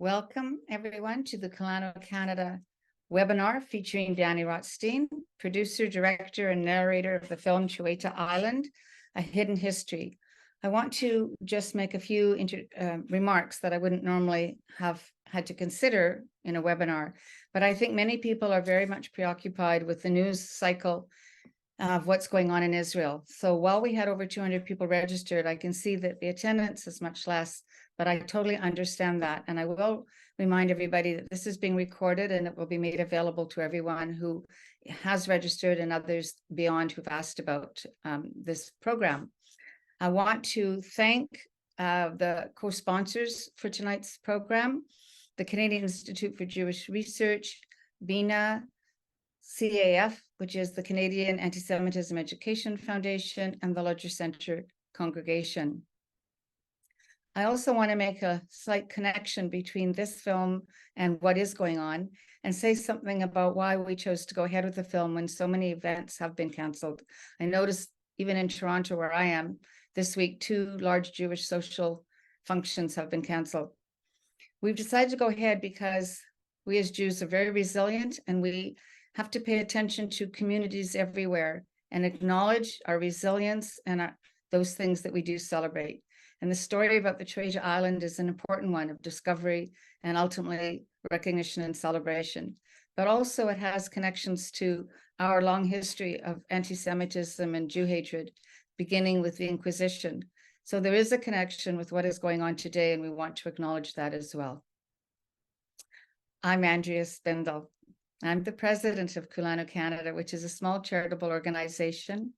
Welcome, everyone, to the Kulanu Canada webinar featuring Dani Rotstein, producer, director, and narrator of the film Xueta Island, A Hidden History. I want to just make a few remarks that I wouldn't normally have had to consider in a webinar, but I think many people are very much preoccupied with the news cycle of what's going on in Israel. So while we had over 200 people registered, I can see that the attendance is much less, but I totally understand that. And I will remind everybody that this is being recorded and it will be made available to everyone who has registered and others beyond who've asked about this program. I want to thank the co-sponsors for tonight's program, the Canadian Institute for Jewish Research, BINA, CAF, which is the Canadian Anti-Semitism Education Foundation, and the Ludger Center Congregation. I also want to make a slight connection between this film and what is going on and say something about why we chose to go ahead with the film when so many events have been canceled. I noticed even in Toronto, where I am, this week, 2 large Jewish social functions have been canceled. We've decided to go ahead because we as Jews are very resilient and we have to pay attention to communities everywhere and acknowledge our resilience and those things that we do celebrate. And the story about the Xueta Island is an important one of discovery and ultimately recognition and celebration. But also it has connections to our long history of anti-Semitism and Jew hatred, beginning with the Inquisition. So there is a connection with what is going on today, and we want to acknowledge that as well. I'm Andrea Spindle. I'm the president of Kulanu Canada, which is a small charitable organization.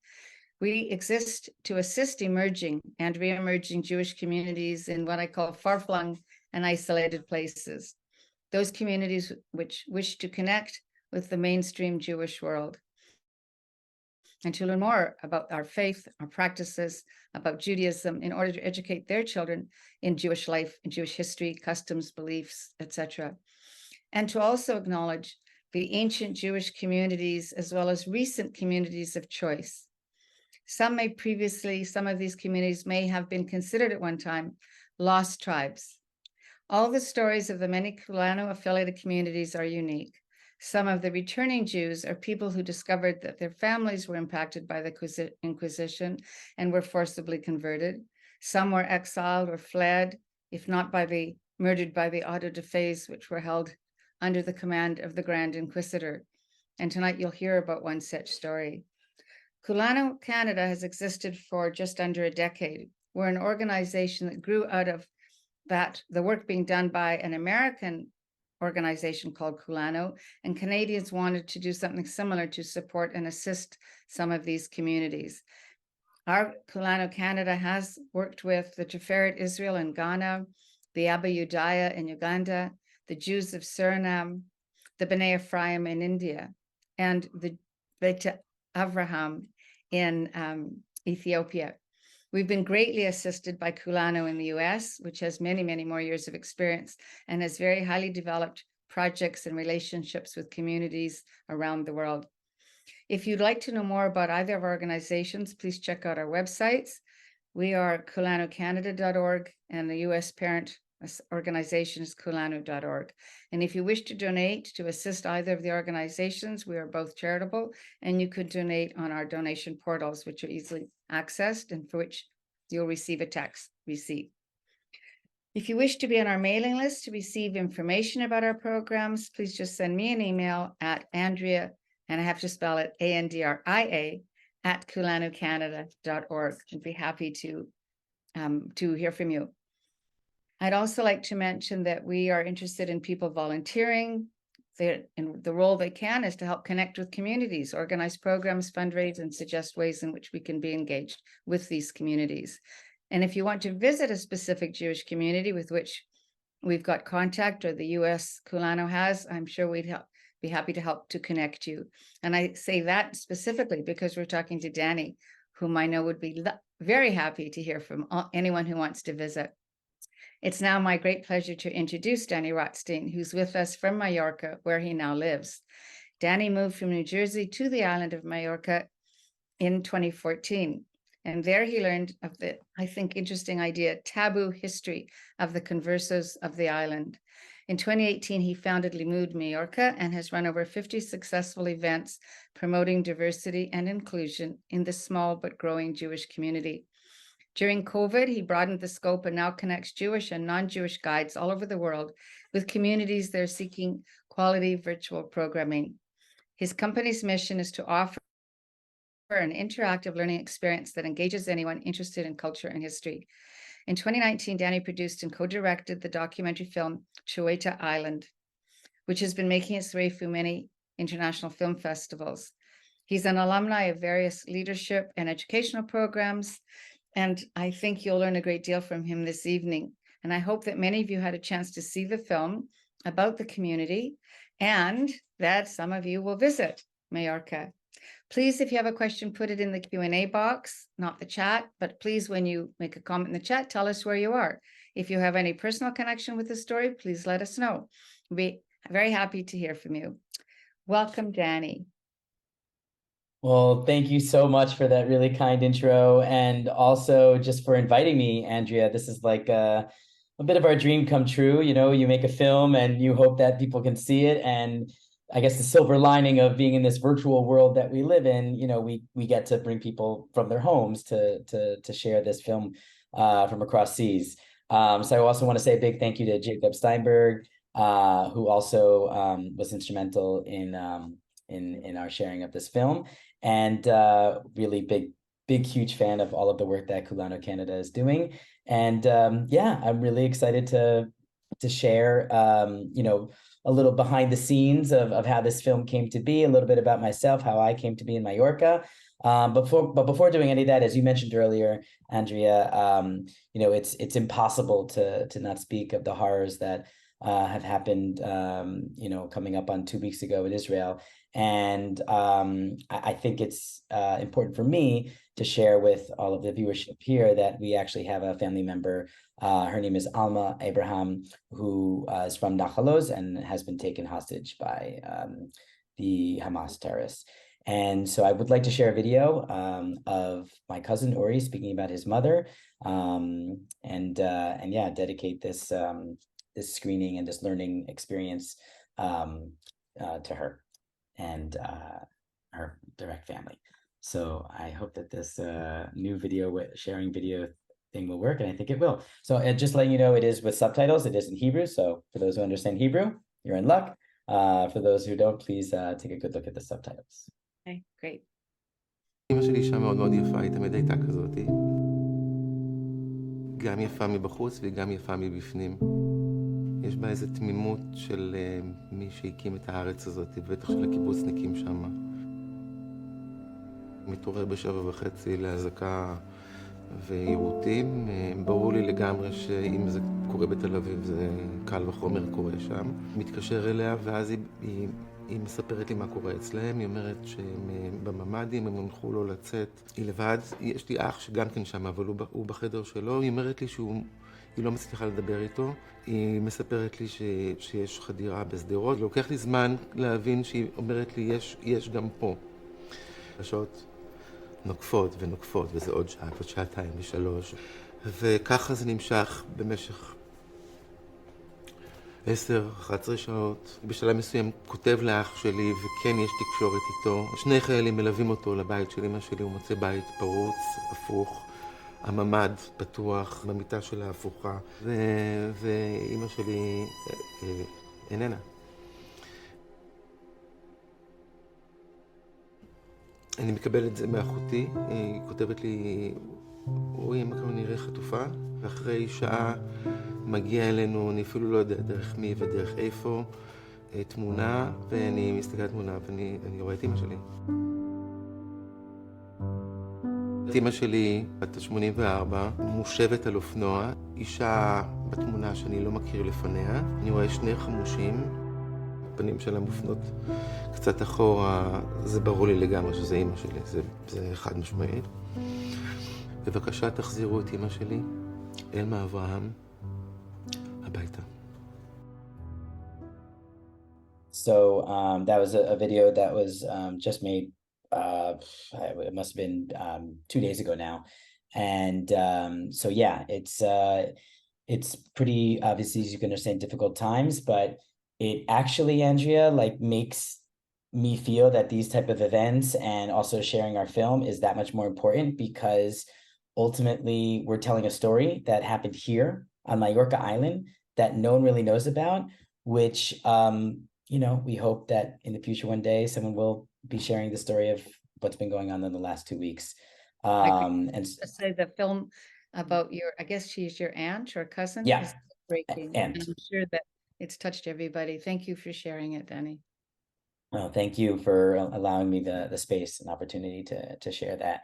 We exist to assist emerging and re-emerging Jewish communities in what I call far-flung and isolated places, those communities which wish to connect with the mainstream Jewish world and to learn more about our faith, our practices, about Judaism in order to educate their children in Jewish life, in Jewish history, customs, beliefs, etc. And to also acknowledge the ancient Jewish communities as well as recent communities of choice. Some of these communities may have been considered at one time lost tribes. All the stories of the many Kulanu affiliated communities are unique. Some of the returning Jews are people who discovered that their families were impacted by the Inquisition and were forcibly converted. Some were exiled or fled, if not murdered by the auto de fes, which were held under the command of the Grand Inquisitor. And tonight you'll hear about one such story. Kulanu Canada has existed for just under a decade. We're an organization that grew out of the work being done by an American organization called Kulanu, and Canadians wanted to do something similar to support and assist some of these communities. Our Kulanu Canada has worked with the Tiferet Israel in Ghana, the Abba Yudaya in Uganda, the Jews of Suriname, the B'nai Ephraim in India, and the Beit Avraham in Ethiopia. We've been greatly assisted by Kulanu in the US, which has many, many more years of experience and has very highly developed projects and relationships with communities around the world. If you'd like to know more about either of our organizations, please check out our websites. We are kulanucanada.org and the US parent organization is kulanu.org. And if you wish to donate to assist either of the organizations, we are both charitable, and you could donate on our donation portals, which are easily accessed and for which you'll receive a tax receipt. If you wish to be on our mailing list to receive information about our programs, please just send me an email at Andrea, and I have to spell it ANDRIA, at kulanucanada.org. I'd be happy to hear from you. I'd also like to mention that we are interested in people volunteering. And the role they can is to help connect with communities, organize programs, fundraise, and suggest ways in which we can be engaged with these communities. And if you want to visit a specific Jewish community with which we've got contact or the US Kulanu has, I'm sure we'd be happy to help to connect you. And I say that specifically because we're talking to Dani, whom I know would be very happy to hear from anyone who wants to visit. It's now my great pleasure to introduce Dani Rotstein, who's with us from Majorca, where he now lives. Dani moved from New Jersey to the island of Majorca in 2014. And there he learned of the, I think, interesting idea, taboo history of the conversos of the island. In 2018, he founded Kulanu Majorca and has run over 50 successful events promoting diversity and inclusion in the small but growing Jewish community. During COVID, he broadened the scope and now connects Jewish and non-Jewish guides all over the world with communities that are seeking quality virtual programming. His company's mission is to offer an interactive learning experience that engages anyone interested in culture and history. In 2019, Dani produced and co-directed the documentary film Xueta Island, which has been making its way through many international film festivals. He's an alumni of various leadership and educational programs, and I think you'll learn a great deal from him this evening. And I hope that many of you had a chance to see the film about the community and that some of you will visit Majorca. Please, if you have a question, put it in the Q&A box, not the chat, but please, when you make a comment in the chat, tell us where you are. If you have any personal connection with the story, please let us know. We'll be very happy to hear from you. Welcome, Dani. Well, thank you so much for that really kind intro, and also just for inviting me, Andrea. This is like a bit of our dream come true. You know, you make a film and you hope that people can see it, and I guess the silver lining of being in this virtual world that we live in, you know, we get to bring people from their homes to share this film from across seas. So I also want to say a big thank you to Jacob Steinberg, who also was instrumental in our sharing of this film, and really big huge fan of all of the work that Kulanu Canada is doing. And yeah, I'm really excited to share you know, a little behind the scenes of how this film came to be, a little bit about myself, how I came to be in Majorca. But before doing any of that, as you mentioned earlier, Andrea, you know, it's impossible to not speak of the horrors that have happened, you know, coming up on 2 weeks ago in Israel. And I think it's important for me to share with all of the viewership here that we actually have a family member. Her name is Alma Abraham, who is from Nahal Oz and has been taken hostage by the Hamas terrorists. And so I would like to share a video of my cousin Uri speaking about his mother, and yeah, dedicate this this screening and this learning experience to her and her direct family. So I hope that this new video sharing video thing will work, and I think it will. So just letting you know, it is with subtitles. It is in Hebrew. So for those who understand Hebrew, you're in luck. For those who don't, please take a good look at the subtitles. Okay, great. אמא שלי אישה מאוד מאוד יפה, היא תמיד הייתה כזאת. גם יפה מבחוץ וגם יפה מבפנים. יש בה איזו תמימות של מי שהקים את הארץ הזאת, בטח של הקיבוצניקים שם. מתעורר ב7:30 להזקה ויירוטים. ברור לי לגמרי שאם זה קורה בתל אביב, זה קל וחומר קורה שם. מתקשר אליה ואז היא מספרת לי מה קורה אצלהם. היא אומרת שהם בממ"דים, הם הונחו לו לצאת. היא לבד, יש לי אח שגם כן שם, אבל הוא בחדר שלו. היא אומרת לי היא לא מצליחה לדבר איתו. היא מספרת לי שיש חדירה בשדרות. לוקח לי זמן להבין שהיא אומרת לי, יש גם פה. השעות נוקפות ונוקפות, וזה עוד שעה, עוד שעתיים ושלוש. וככה זה נמשך במשך 10-11 שעות. בשלב מסוים כותב לאח שלי, וכן יש תקשורת איתו. 2 חיילים מלווים אותו לבית של אמא שלי, הוא מוצא בית פרוץ, הפוך. הממד פתוח, במיטה שלה הפוכה, ואמא שלי איננה. אני מקבל את זה מאחותי, היא כותבת לי, אוי, אמא כמה נראה חטופה, ואחרי שעה מגיע אלינו, אני אפילו לא יודע דרך מי ודרך איפה, תמונה, ואני מסתכל על תמונה, ואני רואה את אמא שלי. אמא שלי, בת 84, מושבת על אופנוע, אישה בתמונה שאני לא מכיר לפניה. אני רואה 2 חמושים, הפנים שלה מופנות קצת אחורה, זה ברור לי לגמרי שזה אמא שלי, זה חד משמעית. בבקשה תחזירו את אמא שלי, אלמה אברהם, הביתה. So that was a video that was just made. It must have been 2 days ago now, and so yeah, it's it's pretty, obviously, as you can understand, difficult times, but it actually, Andrea, like makes me feel that these type of events and also sharing our film is that much more important, because ultimately we're telling a story that happened here on Majorca Island that no one really knows about, which, you know, we hope that in the future one day someone will be sharing the story of what's been going on in the last 2 weeks. And say the film about your, I guess she's your aunt or cousin, yeah, is breaking. and I'm sure that it's touched everybody. Thank you for sharing it, Dani. oh, thank you for allowing me the space and opportunity to share that.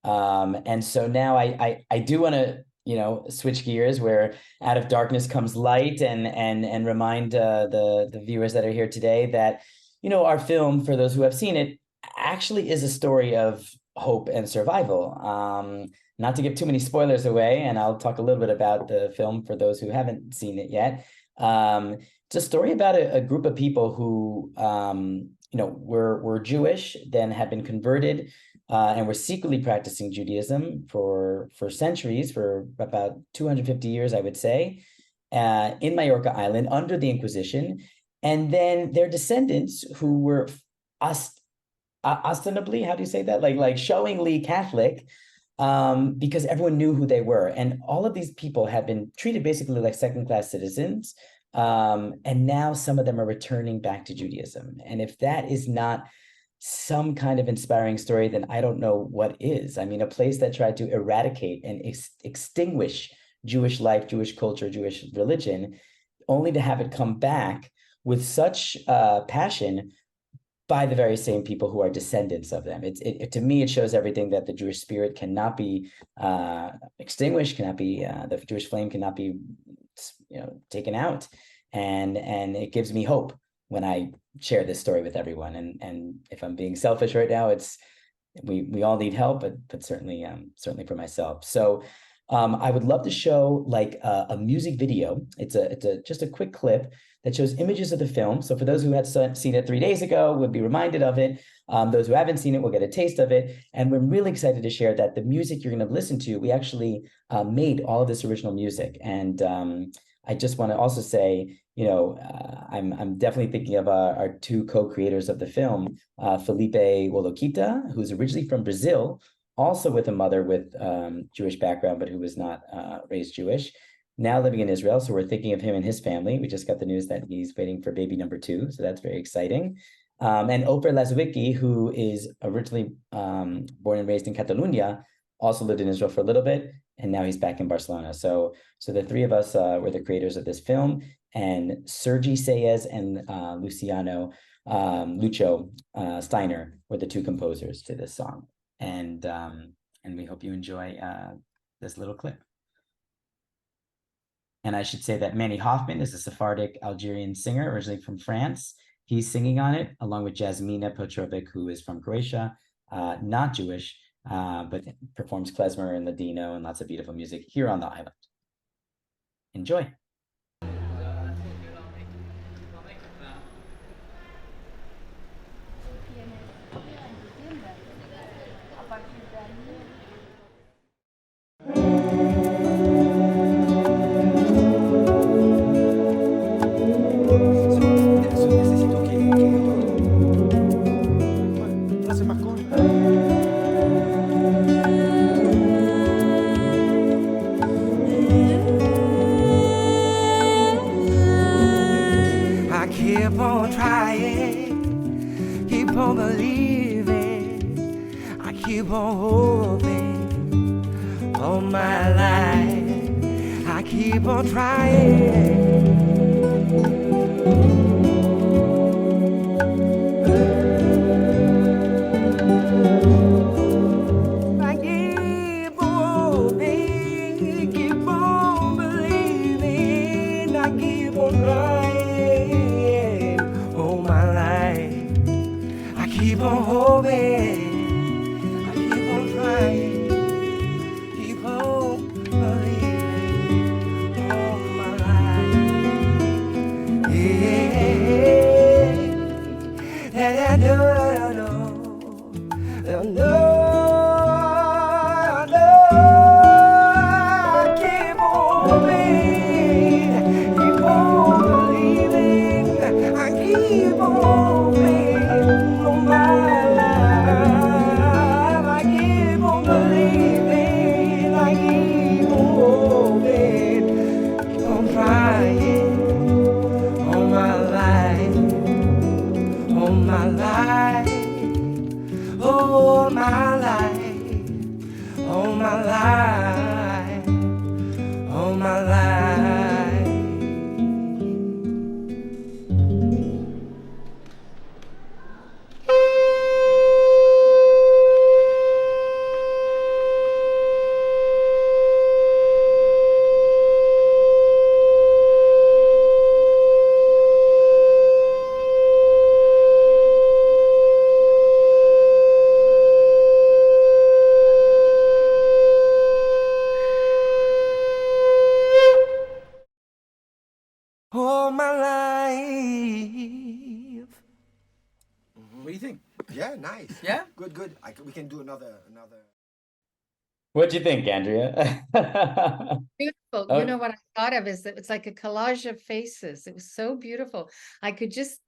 And so now I do want to, you know, switch gears, where out of darkness comes light, and remind the viewers that are here today that, you know, our film, for those who have seen it, actually is a story of hope and survival. Not to give too many spoilers away, and I'll talk a little bit about the film for those who haven't seen it yet. It's a story about a group of people who, you know, were Jewish, then had been converted, and were secretly practicing Judaism for centuries, for about 250 years, I would say, in Majorca Island under the Inquisition. And then their descendants, who were ostensibly, how do you say that? Like showingly Catholic, because everyone knew who they were. And all of these people had been treated basically like second-class citizens. And now some of them are returning back to Judaism. And if that is not some kind of inspiring story, then I don't know what is. I mean, a place that tried to eradicate and extinguish Jewish life, Jewish culture, Jewish religion, only to have it come back with such passion by the very same people who are descendants of them. To me, it shows everything that the Jewish spirit cannot be extinguished, cannot be, the Jewish flame cannot be, you know, taken out. And it gives me hope when I share this story with everyone. And if I'm being selfish right now, it's we all need help, but certainly for myself. So I would love to show like a music video. It's just a quick clip that shows images of the film. So for those who had seen it 3 days ago, would be reminded of it. Those who haven't seen it will get a taste of it. And we're really excited to share that the music you're going to listen to, we actually made all of this original music. And I just want to also say, you know, I'm definitely thinking of our two co-creators of the film, Felipe Wolokita, who's originally from Brazil, also with a mother with Jewish background, but who was not raised Jewish, now living in Israel. So we're thinking of him and his family. We just got the news that he's waiting for baby number 2. So that's very exciting. And Ofer Lazowicki, who is originally born and raised in Catalonia, also lived in Israel for a little bit, and now he's back in Barcelona. So the three of us were the creators of this film, and Sergi Sayez and Lucho Steiner were the two composers to this song. And we hope you enjoy this little clip. And I should say that Manny Hoffman is a Sephardic Algerian singer, originally from France. He's singing on it, along with Jasmina Petrovic, who is from Croatia, not Jewish, but performs klezmer and Ladino and lots of beautiful music here on the island. Enjoy. Keep on trying, keep on believing, I keep on hoping all my life, I keep on trying. I keep on hoping, keep on believing, I keep on trying. Keep on hoping, I keep on trying, keep on believing all my life. Yeah, I know, I keep on hoping. my life. All my life. What do you think? Yeah, nice. Yeah? Good, good. We can do another. What'd you think, Andrea? Beautiful. Oh. You know what I thought of is that it's like a collage of faces. It was so beautiful. I could just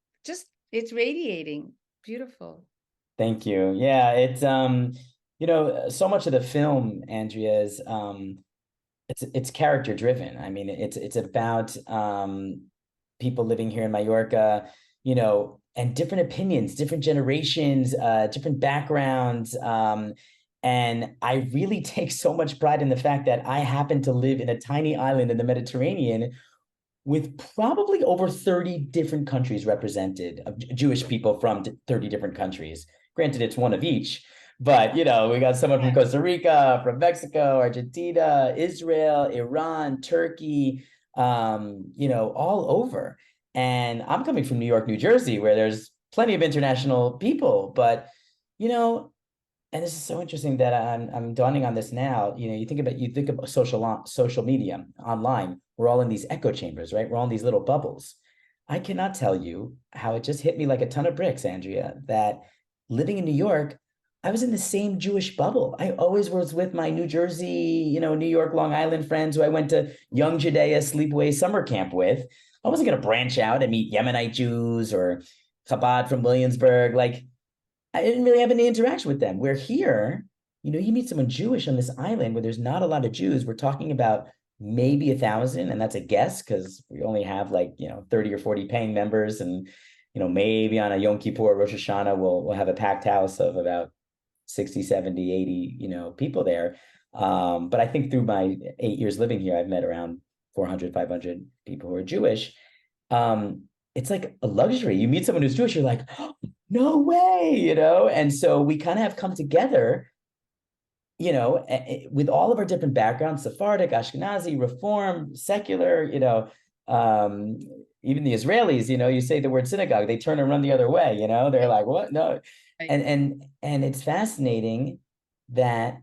it's radiating. Beautiful. Thank you. Yeah, it's so much of the film, Andrea, is it's character driven. I mean, it's about people living here in Majorca, and different opinions, different generations, different backgrounds. And I really take so much pride in the fact that I happen to live in a tiny island in the Mediterranean with probably over 30 different countries represented, of Jewish people from 30 different countries. Granted, it's one of each, but we got someone from Costa Rica, from Mexico, Argentina, Israel, Iran, Turkey, all over. And I'm coming from New York, New Jersey, where there's plenty of international people, but and this is so interesting that I'm dawning on this now. You think about social media online. We're all in these echo chambers, right? We're all in these little bubbles. I cannot tell you how it just hit me like a ton of bricks, Andrea, that living in New York, I was in the same Jewish bubble. I always was with my New Jersey, New York, Long Island friends who I went to Young Judea sleepaway summer camp with. I wasn't going to branch out and meet Yemenite Jews or Chabad from Williamsburg. Like, I didn't really have any interaction with them. We're here, you meet someone Jewish on this island where there's not a lot of Jews. We're talking about maybe 1,000, and that's a guess because we only have 30 or 40 paying members, and maybe on a Yom Kippur, Rosh Hashanah, we'll have a packed house of about 60, 70, 80, people there. But I think through my 8 years living here, I've met around 400, 500 people who are Jewish. It's like a luxury. You meet someone who's Jewish, you're like, oh, no way, And so we kind of have come together, with all of our different backgrounds, Sephardic, Ashkenazi, Reform, secular, even the Israelis, you say the word synagogue, they turn and run the other way, they're like, what? No. Right. And it's fascinating that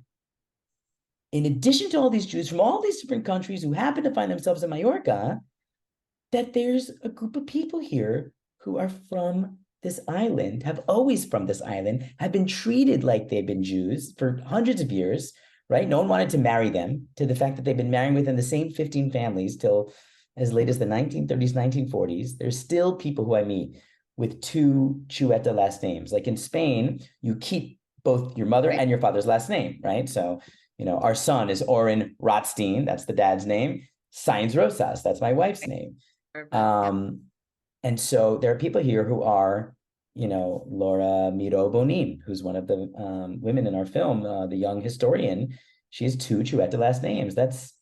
in addition to all these Jews from all these different countries who happen to find themselves in Majorca, that there's a group of people here who are from this island, have always from this island, have been treated like they've been Jews for hundreds of years, right? No one wanted to marry them, to the fact that they've been marrying within the same 15 families till as late as the 1930s, 1940s. There's still people who I meet with two Xueta last names. Like in Spain, you keep both your mother and your father's last name, right? So, our son is Oren Rotstein, that's the dad's name. Sainz Rosas, that's my wife's name. And so there are people here who are, Laura Miro Bonin, who's one of the women in our film, the young historian. She has two Xueta last names. It's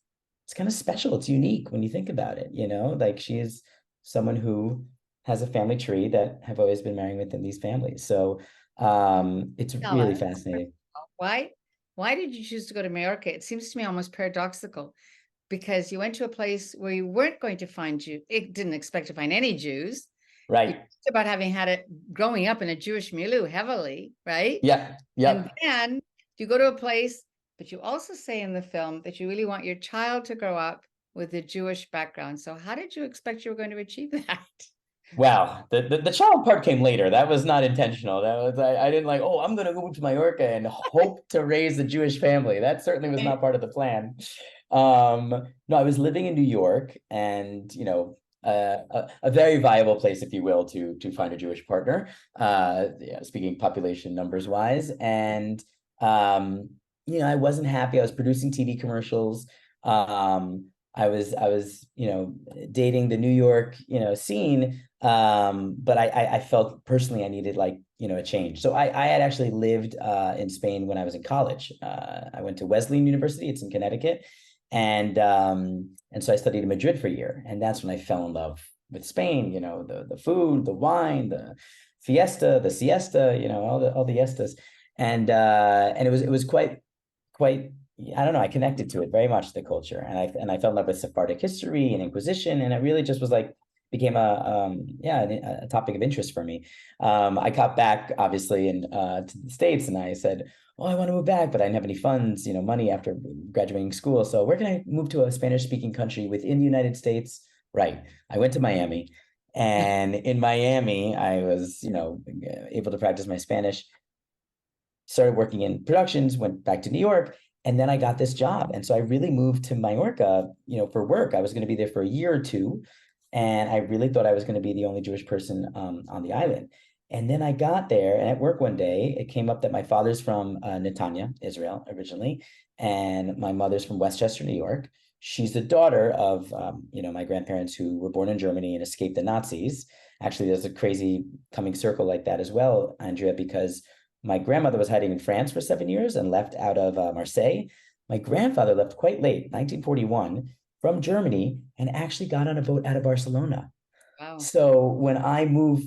kind of special. It's unique when you think about it, like she is someone who has a family tree that have always been marrying within these families. So it's really fascinating. Why did you choose to go to America? It seems to me almost paradoxical, because you went to a place where you weren't going to find Jews. It didn't expect to find any Jews. Right. You talked about having had it growing up in a Jewish milieu heavily, right? Yeah. Yeah. And then you go to a place, but you also say in the film that you really want your child to grow up with a Jewish background. So how did you expect you were going to achieve that? Wow, the child part came later. That was not intentional. That was I didn't I'm gonna move to Majorca and hope to raise a Jewish family. That certainly was not part of the plan. No, I was living in New York, and a very viable place, if you will, to find a Jewish partner. Speaking population numbers wise, and I wasn't happy. I was producing TV commercials. I was dating the New York scene, but I felt personally I needed a change. So I had actually lived in Spain when I was in college. I went to Wesleyan University. It's in Connecticut. And And so I studied in Madrid for a year. And that's when I fell in love with Spain, the food, the wine, the fiesta, the siesta, all the estas. And it was quite, I don't know, I connected to it very much, the culture. And I fell in love with Sephardic history and Inquisition. And it really just was like, became a topic of interest for me. I got back obviously to the States, and I said, oh, I want to move back, but I didn't have any funds, money after graduating school. So where can I move to a Spanish speaking country within the United States? Right. I went to Miami, and in Miami, I was, able to practice my Spanish, started working in productions, went back to New York, and then I got this job. And so I really moved to Majorca, for work. I was going to be there for a year or two. And I really thought I was going to be the only Jewish person on the island. And then I got there, and at work one day, it came up that my father's from Netanya, Israel, originally, and my mother's from Westchester, New York. She's the daughter of, my grandparents who were born in Germany and escaped the Nazis. Actually, there's a crazy coming circle like that as well, Andrea, because my grandmother was hiding in France for 7 years and left out of Marseille. My grandfather left quite late, 1941, from Germany, and actually got on a boat out of Barcelona. Wow. So when I moved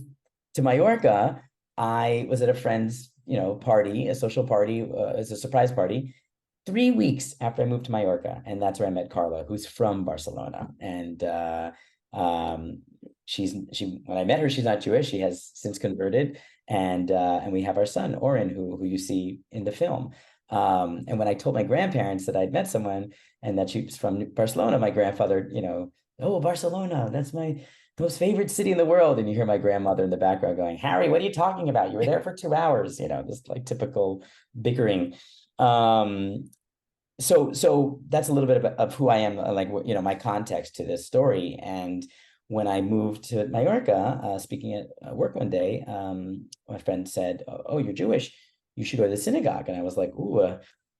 to Majorca, I was at a friend's, party, a social party, as a surprise party, 3 weeks after I moved to Majorca. And that's where I met Carla, who's from Barcelona. And when I met her, she's not Jewish. She has since converted. And we have our son, Oren, who you see in the film. And when I told my grandparents that I'd met someone and that she was from Barcelona, my grandfather, oh, Barcelona, that's my most favorite city in the world. And you hear my grandmother in the background going, Harry, what are you talking about? You were there for 2 hours, this like typical bickering. So that's a little bit of who I am, like, my context to this story. And when I moved to Majorca, speaking at work one day, my friend said, oh, you're Jewish, you should go to the synagogue. And I was like, ooh,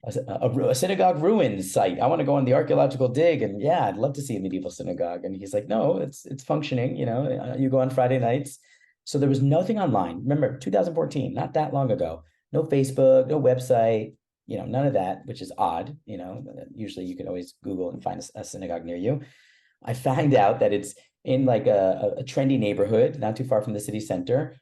a synagogue ruins site. I want to go on the archaeological dig. And yeah, I'd love to see a medieval synagogue. And he's like, no, it's functioning. You go on Friday nights. So there was nothing online. Remember, 2014, not that long ago. No Facebook, no website, none of that, which is odd. Usually you can always Google and find a synagogue near you. I found out that it's in like a trendy neighborhood, not too far from the city center,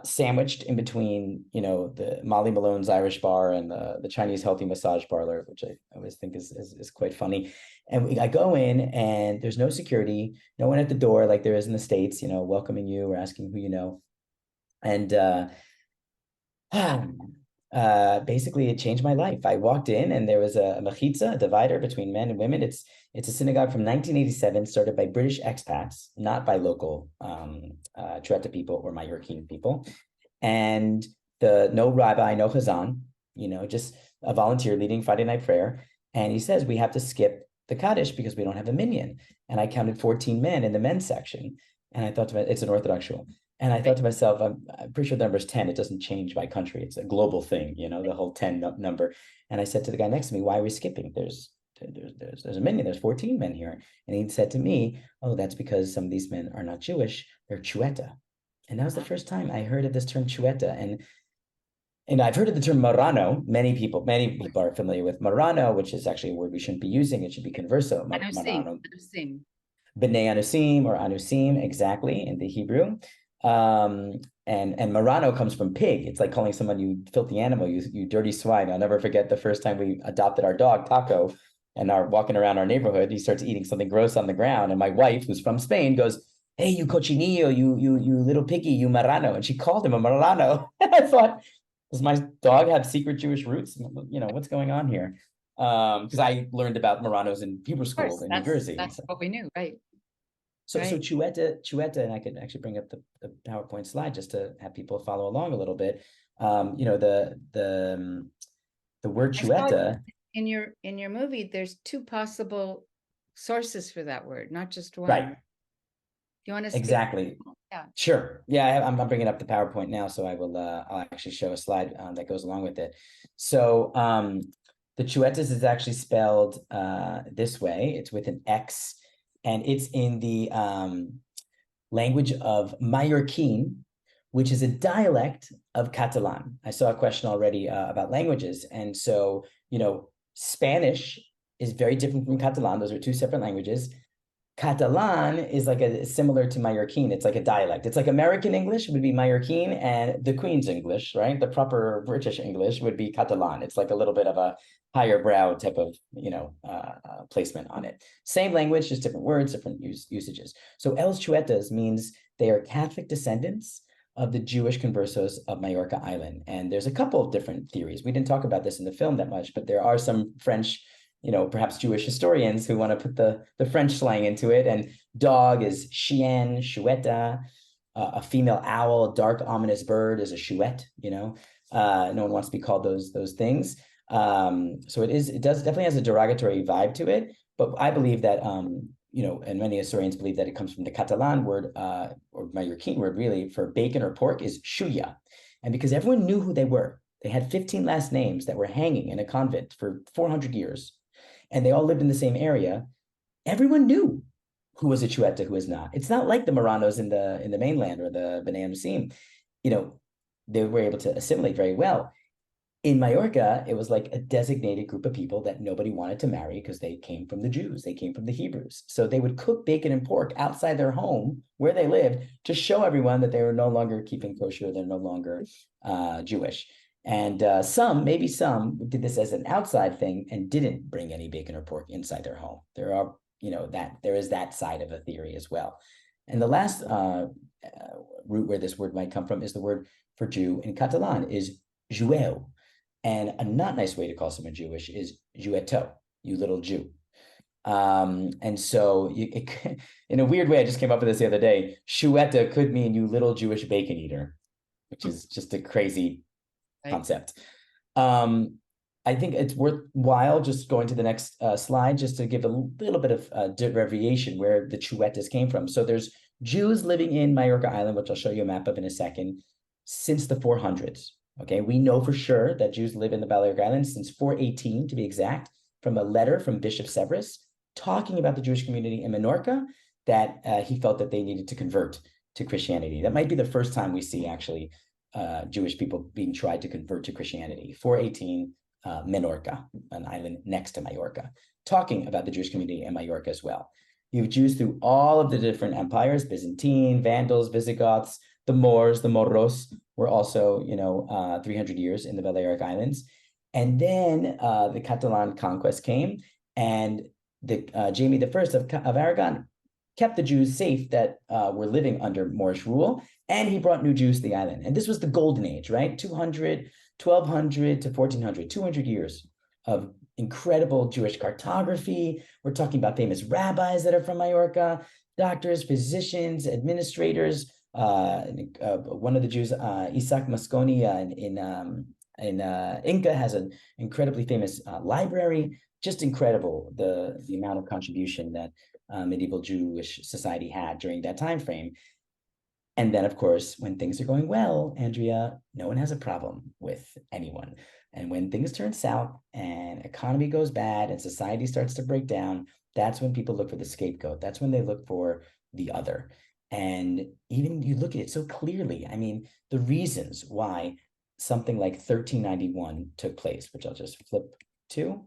sandwiched in between, the Molly Malone's Irish bar and the Chinese healthy massage parlor, which I always think is quite funny. And I go in, and there's no security, no one at the door like there is in the States, welcoming you or asking who you know. And basically it changed my life. I walked in, and there was a mechitza, a divider between men and women. It's a synagogue from 1987, started by British expats, not by local Xueta people or Majorcan people. And no rabbi, no chazan, just a volunteer leading Friday night prayer. And he says, we have to skip the Kaddish because we don't have a minyan. And I counted 14 men in the men's section. And I thought to myself, it's an Orthodox shul. And I thought to myself, I'm pretty sure the number is 10. It doesn't change by country. It's a global thing, the whole 10 number. And I said to the guy next to me, why are we skipping? There's a minyan, there's 14 men here. And he said to me, oh, that's because some of these men are not Jewish, they're Xueta. And that was the first time I heard of this term Xueta. And I've heard of the term Marano. Many people are familiar with Marano, which is actually a word we shouldn't be using. It should be converso. Marano. B'nai Anusim or Anusim, exactly, in the Hebrew. And Marano comes from pig. It's like calling someone you filthy animal, you dirty swine. I'll never forget the first time we adopted our dog, Taco, and are walking around our neighborhood. He starts eating something gross on the ground. And my wife, who's from Spain, goes, hey, you cochinillo, you little piggy, you Marano. And she called him a Marano. And I thought, does my dog have secret Jewish roots? What's going on here? Because I learned about Maranos in Hebrew school in New Jersey. That's what we knew, right? So Xueta, and I could actually bring up the PowerPoint slide just to have people follow along a little bit. The word Xueta. In your movie, there's 2 possible sources for that word, not just one. Right. Do you want to speak? Exactly. Yeah. Sure. Yeah, I'm bringing up the PowerPoint now, so I will. I'll actually show a slide that goes along with it. So the Xuetas is actually spelled this way. It's with an X. And it's in the language of Mallorquin, which is a dialect of Catalan. I saw a question already about languages. And so, Spanish is very different from Catalan. Those are two separate languages. Catalan is like similar to Mallorquin. It's like a dialect. It's like American English would be Mallorquin, and the Queen's English, right? The proper British English would be Catalan. It's like a little bit of a higher brow type of, placement on it. Same language, just different words, different usages. So Els Xuetas means they are Catholic descendants of the Jewish conversos of Majorca Island. And there's a couple of different theories. We didn't talk about this in the film that much, but there are some French, perhaps Jewish historians who want to put the French slang into it. And dog is chien, Xueta. A female owl, dark, ominous bird is a chouette, no one wants to be called those things. So it definitely has a derogatory vibe to it. But I believe that, and many historians believe that it comes from the Catalan word, or Mallorquin word really, for bacon or pork is xuya. And because everyone knew who they were, they had 15 last names that were hanging in a convent for 400 years. And they all lived in the same area, everyone knew who was a Xueta, who was not. It's not like the Marranos in the mainland or the B'nai Amusim. They were able to assimilate very well. In Majorca, it was like a designated group of people that nobody wanted to marry because they came from the Jews, they came from the Hebrews. So they would cook bacon and pork outside their home where they lived to show everyone that they were no longer keeping kosher, they're no longer Jewish. And maybe some did this as an outside thing and didn't bring any bacon or pork inside their home. There are, there is that side of a theory as well. And the last root where this word might come from is the word for Jew in Catalan is jueu. And a not nice way to call someone Jewish is jueto, you little Jew. And so in a weird way, I just came up with this the other day, Xueta could mean you little Jewish bacon eater, which is just a crazy concept. I think it's worthwhile just going to the next slide just to give a little bit of derivation where the Xuetas came from. So there's Jews living in Majorca Island, which I'll show you a map of in a second, since the 400s. Okay, we know for sure that Jews live in the Balearic Islands since 418, to be exact, from a letter from Bishop Severus talking about the Jewish community in Menorca, that he felt that they needed to convert to Christianity. That might be the first time we see actually Jewish people being tried to convert to Christianity. 418, Menorca, an island next to Majorca, talking about the Jewish community in Majorca as well. You have Jews through all of the different empires, Byzantine, Vandals, Visigoths, the Moors, the Moros were also, 300 years in the Balearic Islands. And then the Catalan conquest came, and the Jaime I of Aragon kept the Jews safe that were living under Moorish rule, and he brought new Jews to the island. And this was the golden age, right? 1200 to 1400, 200 years of incredible Jewish cartography. We're talking about famous rabbis that are from Majorca, doctors, physicians, administrators. One of the Jews, Isaac Mosconi in Inca, has an incredibly famous library. Just incredible the amount of contribution that medieval Jewish society had during that time frame. And then, of course, when things are going well, Andrea, no one has a problem with anyone. And when things turn south and economy goes bad and society starts to break down, that's when people look for the scapegoat. That's when they look for the other. And even you look at it so clearly. I mean, the reasons why something like 1391 took place, which I'll just flip to,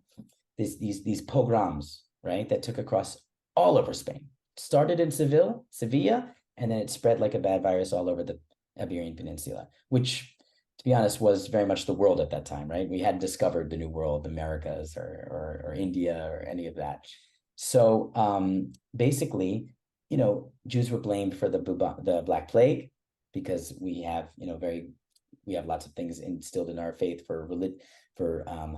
these pogroms, right, that took across all over Spain. Started in Sevilla, and then it spread like a bad virus all over the Iberian Peninsula, which, to be honest, was very much the world at that time, right? We hadn't discovered the New World, the Americas, or India, or any of that. So basically, Jews were blamed for the Black Plague, because we have, we have lots of things instilled in our faith for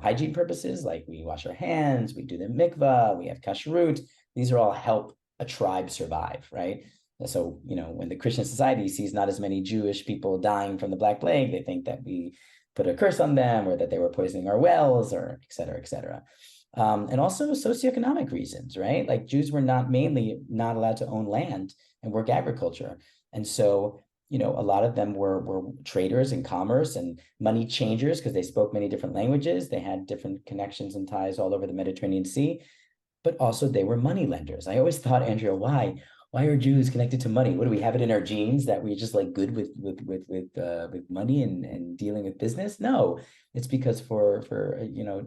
hygiene purposes, like we wash our hands, we do the mikvah, we have kashrut. These are all help a tribe survive, right? So, when the Christian society sees not as many Jewish people dying from the Black Plague, they think that we put a curse on them, or that they were poisoning our wells, or et cetera, et cetera. And also socioeconomic reasons, right? Like Jews were not allowed to own land and work agriculture. And so, a lot of them were traders in commerce and money changers, because they spoke many different languages. They had different connections and ties all over the Mediterranean Sea, but also they were money lenders. I always thought, Andrea, why are Jews connected to money? What, do we have it in our genes that we're just like good with money and dealing with business? No, it's because for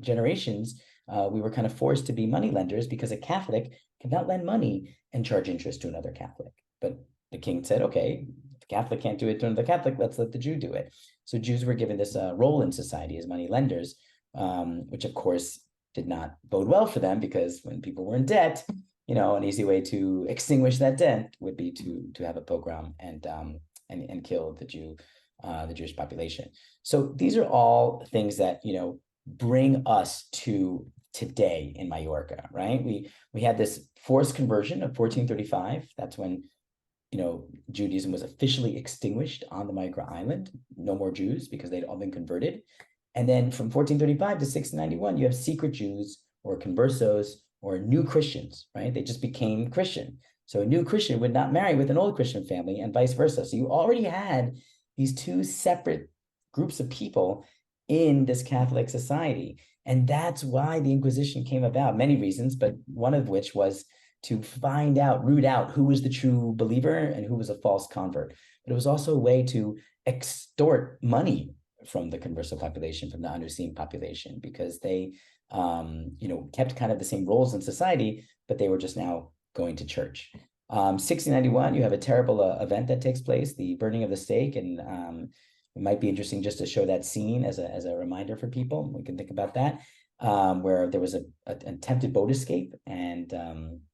generations, we were kind of forced to be money lenders because a Catholic cannot lend money and charge interest to another Catholic. But the king said, okay, if the Catholic can't do it to another Catholic, let's let the Jew do it. So Jews were given this role in society as money lenders, which of course did not bode well for them, because when people were in debt, an easy way to extinguish that debt would be to have a pogrom and kill the Jewish population. So these are all things that bring us to today in Majorca, right? We had this forced conversion of 1435. That's when Judaism was officially extinguished on the Majorca Island. No more Jews because they'd all been converted. And then from 1435 to 1691, you have secret Jews or conversos or new Christians, right? They just became Christian. So a new Christian would not marry with an old Christian family and vice versa. So you already had these two separate groups of people in this Catholic society. And that's why the Inquisition came about, many reasons, but one of which was to root out who was the true believer and who was a false convert. But it was also a way to extort money from the converso population, from the Anusim population, because they kept kind of the same roles in society, but they were just now going to church. 1691, you have a terrible event that takes place, the burning of the stake, and it might be interesting just to show that scene as a reminder for people. We can think about that, where there was an attempted boat escape, and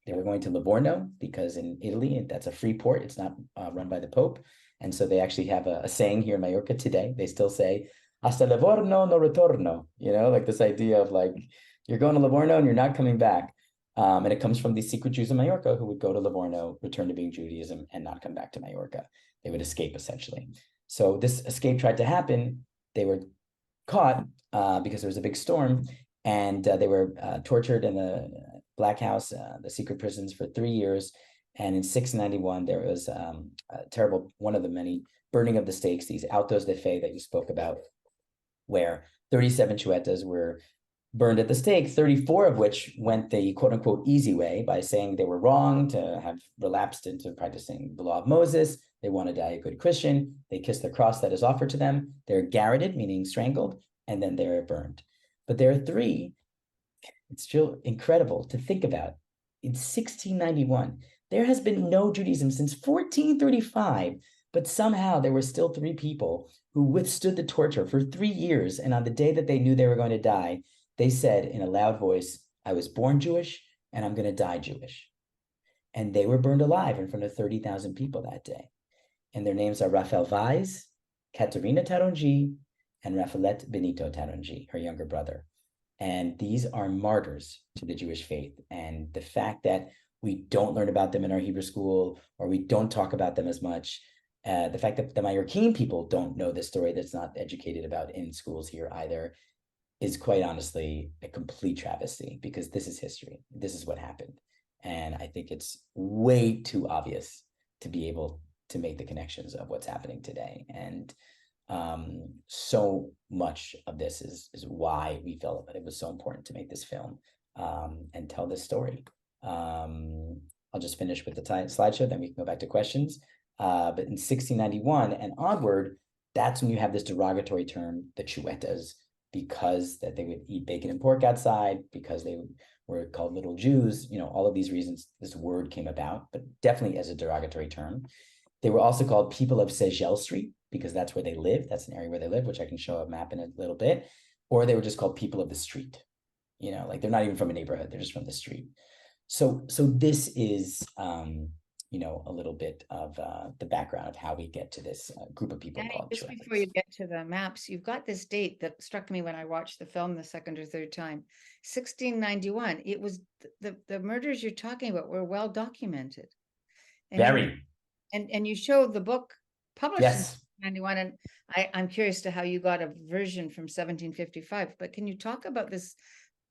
they were going to Livorno, because in Italy, that's a free port. It's not run by the Pope. And so they actually have a saying here in Majorca today. They still say, hasta Livorno no ritorno, like this idea of like, you're going to Livorno and you're not coming back. And it comes from these secret Jews of Majorca who would go to Livorno, return to being Judaism, and not come back to Majorca. They would escape, essentially. So this escape tried to happen. They were caught because there was a big storm, and they were tortured in the Black House, the secret prisons, for 3 years. And in 1691, there was a terrible, one of the many burning of the stakes, these autos de fe that you spoke about, where 37 Xuetas were burned at the stake, 34 of which went the quote unquote easy way by saying they were wrong, to have relapsed into practicing the law of Moses. They want to die a good Christian. They kiss the cross that is offered to them. They're garroted, meaning strangled, and then they're burned. But there are 3, it's still incredible to think about. In 1691, there has been no Judaism since 1435, but somehow there were still 3 people who withstood the torture for 3 years. And on the day that they knew they were going to die, they said in a loud voice, I was born Jewish and I'm going to die Jewish. And they were burned alive in front of 30,000 people that day. And their names are Rafael Vaz, Caterina Taronji, and Rafaelet Benito Taronji, her younger brother. And these are martyrs to the Jewish faith. And the fact that we don't learn about them in our Hebrew school, or we don't talk about them as much, the fact that the Majorcan people don't know this story, that's not educated about in schools here either, is quite honestly a complete travesty, because this is history. This is what happened. And I think it's way too obvious to be able to make the connections of what's happening today. And so much of this is why we felt that it was so important to make this film and tell this story. I'll just finish with the slideshow, then we can go back to questions. But in 1691 and onward, that's when you have this derogatory term, the Xuetas, because that they would eat bacon and pork outside, because they were called little Jews, all of these reasons this word came about, but definitely as a derogatory term. They were also called people of Segel Street, because that's where they live. That's an area where they live, which I can show a map in a little bit. Or they were just called people of the street. Like they're not even from a neighborhood, they're just from the street. So this is, a little bit of the background of how we get to this group of people Dani, called just Xuetas. before you get to the maps, you've got this date that struck me when I watched the film the second or third time, 1691. It was the murders you're talking about were well documented. And Very. And you showed the book published Yes. in 1991, and I'm curious to how you got a version from 1755. But can you talk about this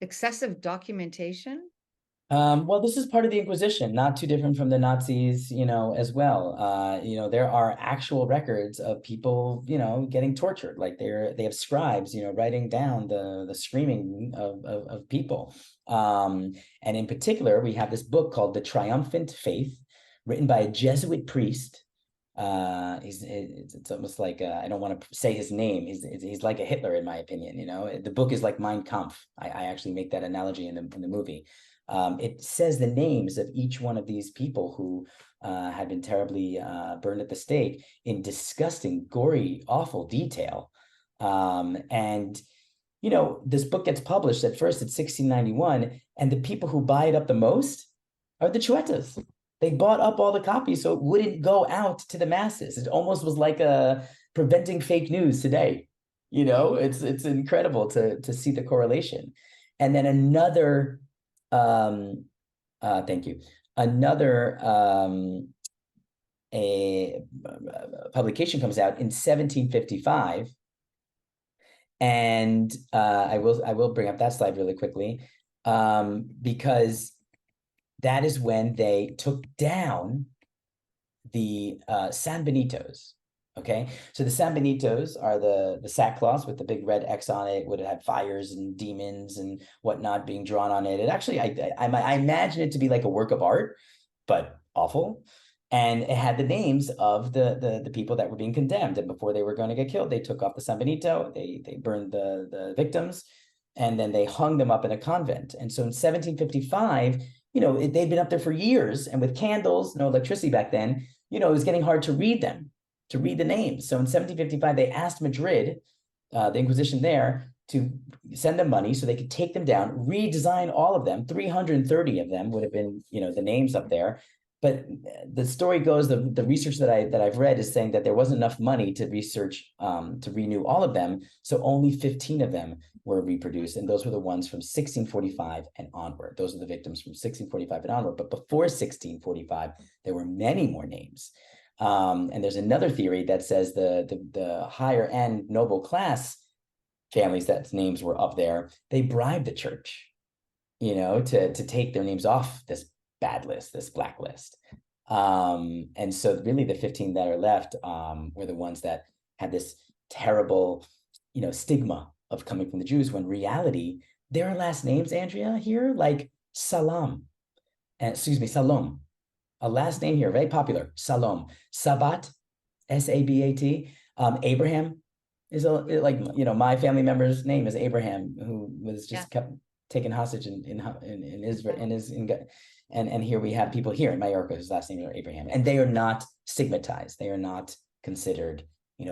excessive documentation? Well, this is part of the Inquisition, not too different from the Nazis, as well. There are actual records of people, getting tortured. Like they have scribes, writing down the screaming of people. And in particular, we have this book called The Triumphant Faith, written by a Jesuit priest It's almost like I don't want to say his name. He's like a Hitler in my opinion. The book is like Mein Kampf. I actually make that analogy in the movie. It says the names of each one of these people who had been terribly burned at the stake in disgusting, gory, awful detail. And this book gets published at first in 1691, and the people who buy it up the most are the Xuetas. They bought up all the copies so it wouldn't go out to the masses. It almost was like preventing fake news today. It's incredible to see the correlation. And then another, thank you, another a publication comes out in 1755. And I will bring up that slide really quickly because that is when they took down the San Benitos. Okay, so the San Benitos are the sackcloths with the big red X on it, would have fires and demons and whatnot being drawn on it. It actually, I imagine it to be like a work of art, but awful. And it had the names of the people that were being condemned. And before they were going to get killed, they took off the San Benito, they burned the victims, and then they hung them up in a convent. And so in 1755, they'd been up there for years, and with candles, no electricity back then, it was getting hard to read them, to read the names. So in 1755, they asked Madrid, the Inquisition there, to send them money so they could take them down, redesign all of them. 330 of them would have been, the names up there. But the story goes, the research that I've read is saying that there wasn't enough money to research, to renew all of them. So only 15 of them were reproduced. And those were the ones from 1645 and onward. Those are the victims from 1645 and onward. But before 1645, there were many more names. And there's another theory that says the higher end noble class families that names were up there, they bribed the church, to take their names off this bad list, this blacklist. And so really the 15 that are left were the ones that had this terrible, stigma of coming from the Jews, when reality, their last names, Andrea, here, like Salom, Salom, a last name here, very popular, Salom, Sabat, S-A-B-A-T, Abraham is my family member's name is Abraham, who was just kept taken hostage in Israel, and here we have people here in Majorca whose last name are Abraham, and they are not stigmatized. They are not considered,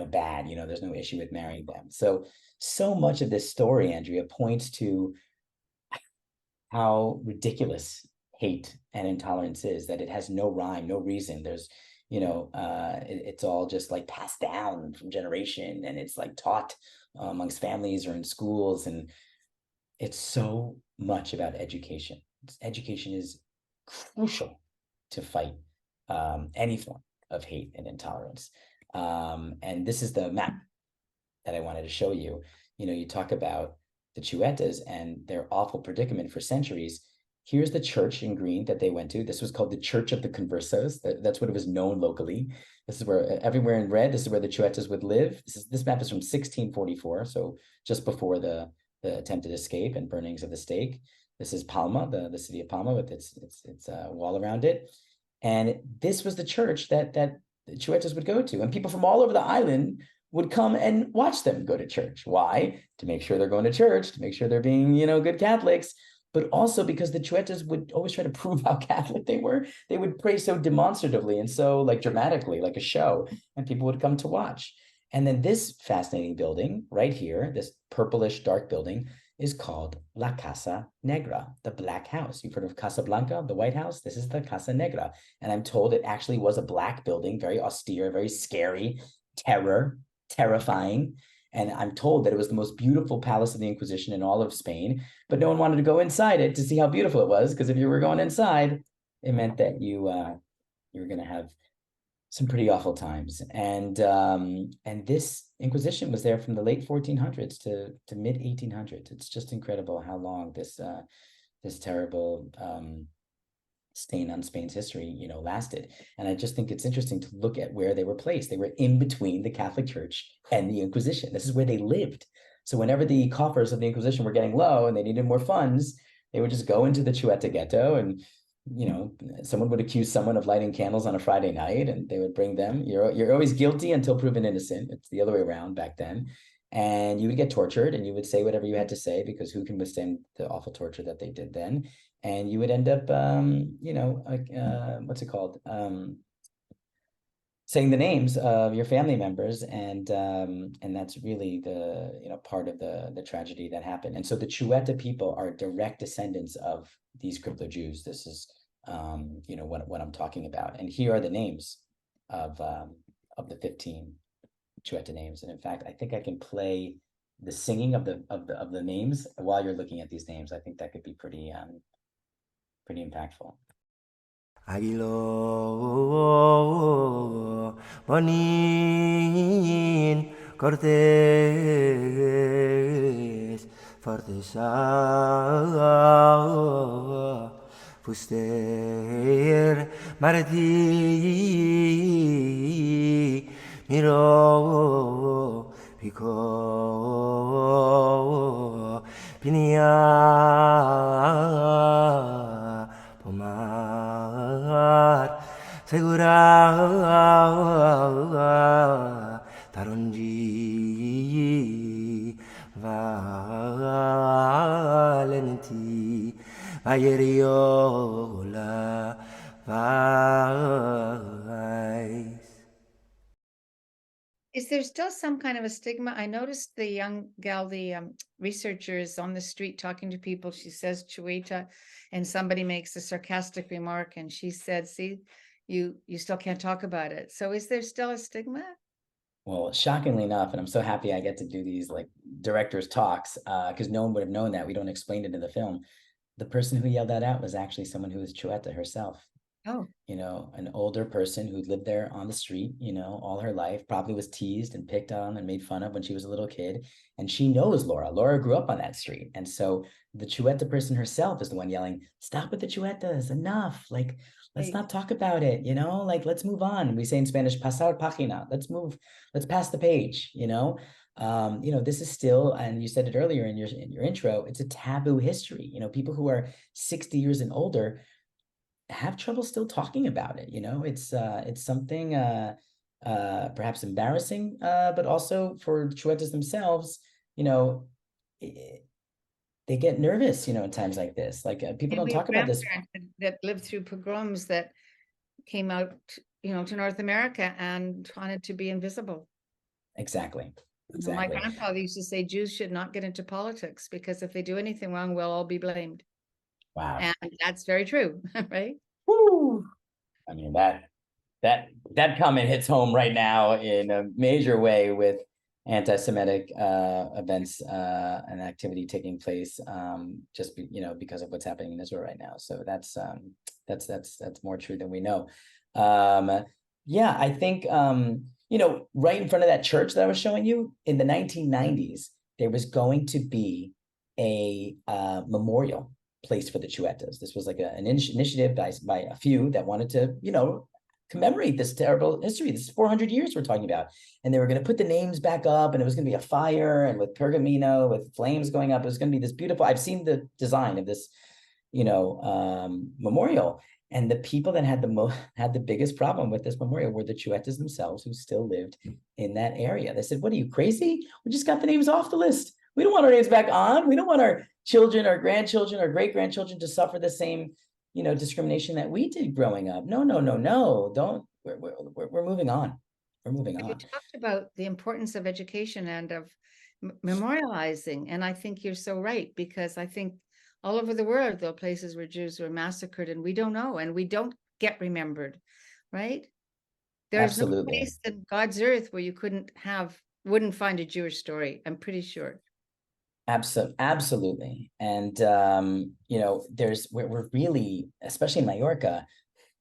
bad. There's no issue with marrying them. So much of this story, Andrea, points to how ridiculous hate and intolerance is, that it has no rhyme, no reason. There's, it's all just like passed down from generation, and it's like taught amongst families or in schools. And it's so much about education. Education is crucial to fight any form of hate and intolerance. And this is the map that I wanted to show you. You talk about the Xuetas and their awful predicament for centuries. Here's the church in green that they went to. This was called the Church of the Conversos. That's what it was known locally. This is where, everywhere in red, this is where the Xuetas would live. This map is from 1644, so just before the attempted escape and burnings of the stake. This is Palma, the city of Palma, with its wall around it. And this was the church that the Xuetas would go to. And people from all over the island would come and watch them go to church. Why? To make sure they're going to church, to make sure they're being, good Catholics, but also because the Xuetas would always try to prove how Catholic they were. They would pray so demonstratively and so dramatically, like a show, and people would come to watch. And then this fascinating building right here, this purplish dark building, is called La Casa Negra, the Black House. You've heard of Casablanca, the White House? This is the Casa Negra. And I'm told it actually was a black building, very austere, very scary, terrifying. And I'm told that it was the most beautiful palace of the Inquisition in all of Spain, but no one wanted to go inside it to see how beautiful it was, because if you were going inside, it meant that you were going to have some pretty awful times. And this Inquisition was there from the late 1400s to mid 1800s. It's just incredible how long this terrible stain on Spain's history, lasted. And I just think it's interesting to look at where they were placed. They were in between the Catholic Church and the Inquisition. This is where they lived. So whenever the coffers of the Inquisition were getting low and they needed more funds, they would just go into the Xueta ghetto and someone would accuse someone of lighting candles on a Friday night, and they would bring them. You're always guilty until proven innocent. It's the other way around back then. And you would get tortured, and you would say whatever you had to say, because who can withstand the awful torture that they did then? And you would end up, what's it called? Saying the names of your family members, and that's really the part of the tragedy that happened. And so the Xueta people are direct descendants of these crypto Jews. This is what I'm talking about. And here are the names of the 15 Xueta names. And in fact, I think I can play the singing of the names while you're looking at these names. I think that could be pretty impactful. Aguilo Bonin Cortés Fortesa Fuster Martí Miro Pico Pinia Pomar Segura Taronji Valenti Valeriola Vais. Is there still some kind of a stigma? I noticed the young gal, the researcher, is on the street talking to people. She says Xueta, and somebody makes a sarcastic remark, and she said, "See, you still can't talk about it." So is there still a stigma? Well, shockingly enough, and I'm so happy I get to do these like director's talks, because no one would have known that. We don't explain it in the film. The person who yelled that out was actually someone who was Xueta herself. Oh, An older person who lived there on the street, all her life, probably was teased and picked on and made fun of when she was a little kid. And she knows Laura. Laura grew up on that street. And so the Xueta person herself is the one yelling, "Stop with the Xuetas, enough. Like, let's right. not talk about it, like, let's move on." We say in Spanish, pasar página, let's pass the page, this is still, and you said it earlier in your intro, it's a taboo history. People who are 60 years and older have trouble still talking about it. It's something perhaps embarrassing, but also for Xuetas themselves, they get nervous, in times like this. Like people don't We have talk about this. grandparents that lived through pogroms that came out, to North America and wanted to be invisible. Exactly. My grandfather used to say Jews should not get into politics because if they do anything wrong, we'll all be blamed. Wow. And that's very true, right? Woo. I mean, that comment hits home right now in a major way with anti-Semitic events and activity taking place, because of what's happening in Israel right now. So that's more true than we know. Yeah, I think right in front of that church that I was showing you in the 1990s, there was going to be a memorial place for the Xuetas. This was like an initiative by a few that wanted to, commemorate this terrible history. This is 400 years we're talking about. And they were going to put the names back up, and it was going to be a fire and with pergamino, with flames going up. It was going to be this beautiful, I've seen the design of this, memorial. And the people that had the biggest problem with this memorial were the Xuetas themselves, who still lived in that area. They said, "What are you, crazy? We just got the names off the list. We don't want our names back on. We don't want our children, our grandchildren, our great-grandchildren to suffer the same, discrimination that we did growing up. No, don't. We're moving on. We're moving on." You talked about the importance of education and of memorializing, and I think you're so right, because I think all over the world there are places where Jews were massacred and we don't know, and we don't get remembered, right? There's no Absolutely. place in God's earth where you wouldn't find a Jewish story, I'm pretty sure. Absolutely. And, we're really, especially in Majorca,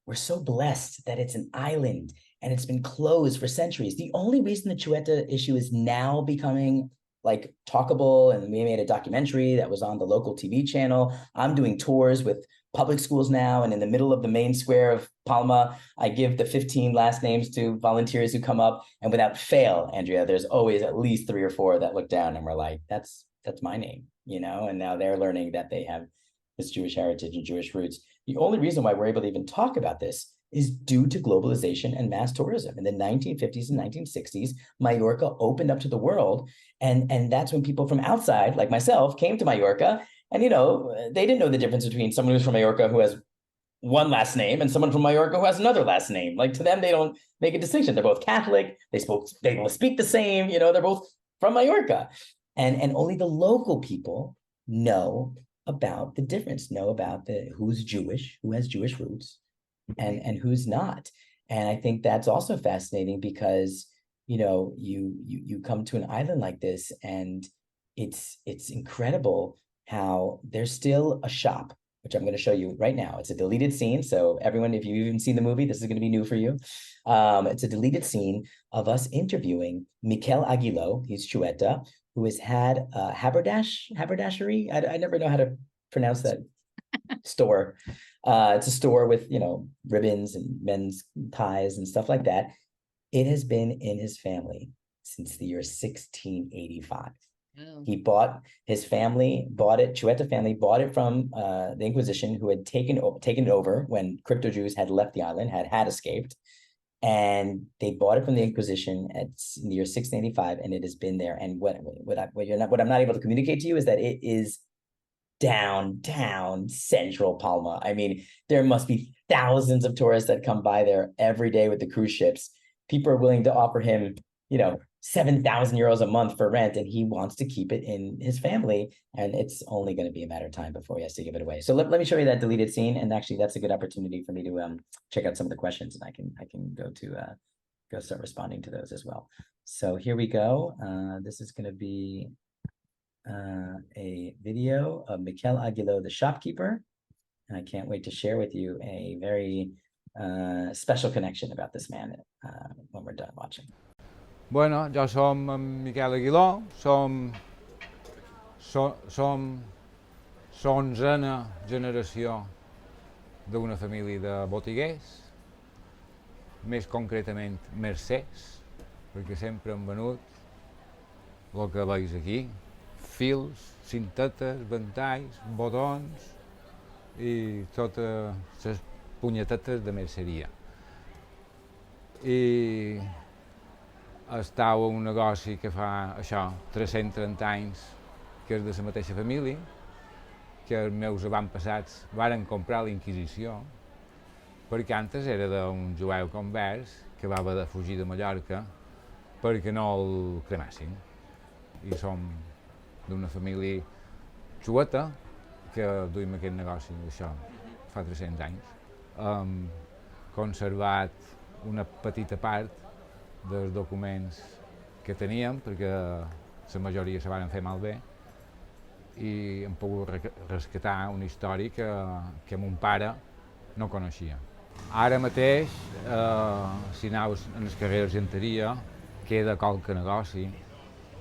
we're so blessed that it's an island and it's been closed for centuries. The only reason the Xueta issue is now becoming like talkable, and we made a documentary that was on the local TV channel. I'm doing tours with public schools now, and in the middle of the main square of Palma, I give the 15 last names to volunteers who come up, and without fail, Andrea, there's always at least 3 or 4 that look down and we're like, that's my name, and now they're learning that they have this Jewish heritage and Jewish roots. The only reason why we're able to even talk about this is due to globalization and mass tourism. In the 1950s and 1960s, Majorca opened up to the world. And that's when people from outside, like myself, came to Majorca. And, they didn't know the difference between someone who's from Majorca who has one last name and someone from Majorca who has another last name. Like, to them, they don't make a distinction. They're both Catholic. They speak the same. They're both from Majorca. And only the local people know about the difference, know about who's Jewish, who has Jewish roots, and who's not. And I think that's also fascinating because, you come to an island like this, and it's incredible how there's still a shop, which I'm going to show you right now. It's a deleted scene. So everyone, if you've even seen the movie, this is going to be new for you. It's a deleted scene of us interviewing Mikel Aguilo. He's Xueta, who has had haberdashery. I never know how to pronounce that store. It's a store with, ribbons and men's ties and stuff like that. It has been in his family since the year 1685. Oh. His family bought it, Xueta family bought it from the Inquisition, who had taken it over when crypto Jews had left the island, had escaped. And they bought it from the Inquisition in the year 1685, and it has been there. And what I'm not able to communicate to you is that it is downtown central Palma. I mean, there must be thousands of tourists that come by there every day with the cruise ships. People are willing to offer him, 7,000 euros a month for rent, and he wants to keep it in his family. And it's only going to be a matter of time before he has to give it away. So let me show you that deleted scene. And actually, that's a good opportunity for me to check out some of the questions, and I can go start responding to those as well. So here we go. This is going to be a video of Mikel Aguilo, the shopkeeper. And I can't wait to share with you a very special connection about this man when we're done watching. Bueno, jo som en Miquel Aguiló, som 11a generació d'una família de botiguers, més concretament mercers, perquè sempre hem venut el que veus aquí, fils, cintetes, ventalls, botons i totes les punyetetes de merceria. I estava un negoci que fa 330 anys, que és de la mateixa família, que els meus avantpassats varen comprar a la Inquisició, perquè antes era d'un jueu convers que va haver de fugir de Mallorca perquè no el cremassin. I som d'una família xueta que duim aquest negoci fa 300 anys. Hem conservat una petita part dels documents que teníem, perquè la majoria se van fer malbé, i hem pogut rescatar una història que mon pare no coneixia. Ara mateix, si anaus en el carrer d'Argenteria, queda qualque negoci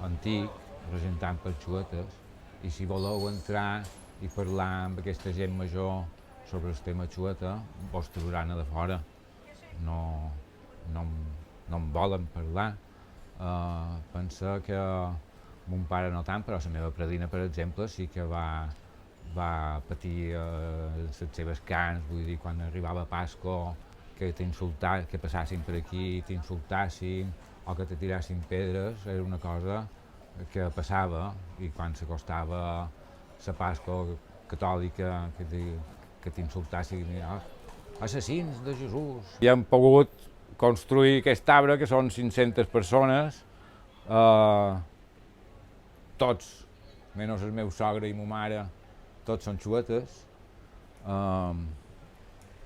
antic, representant per xuetes, i si voleu entrar i parlar amb aquesta gent major sobre el tema xueta, vos trobaran a de fora. No em volen parlar. Pensa que mon pare no tant, però la meva predina, per exemple, sí que va patir les seves cans, vull dir, quan arribava Pasco, que passassin per aquí, t'insultassin, o que te tirassin pedres, era una cosa que passava, i quan s'acostava la Pasco catòlica, que t'insultassin, assassins de Jesús. I hem pogut construir aquest arbre, que són 500 persones, tots, menys el meu sogre i ma mare, tots són xuetes,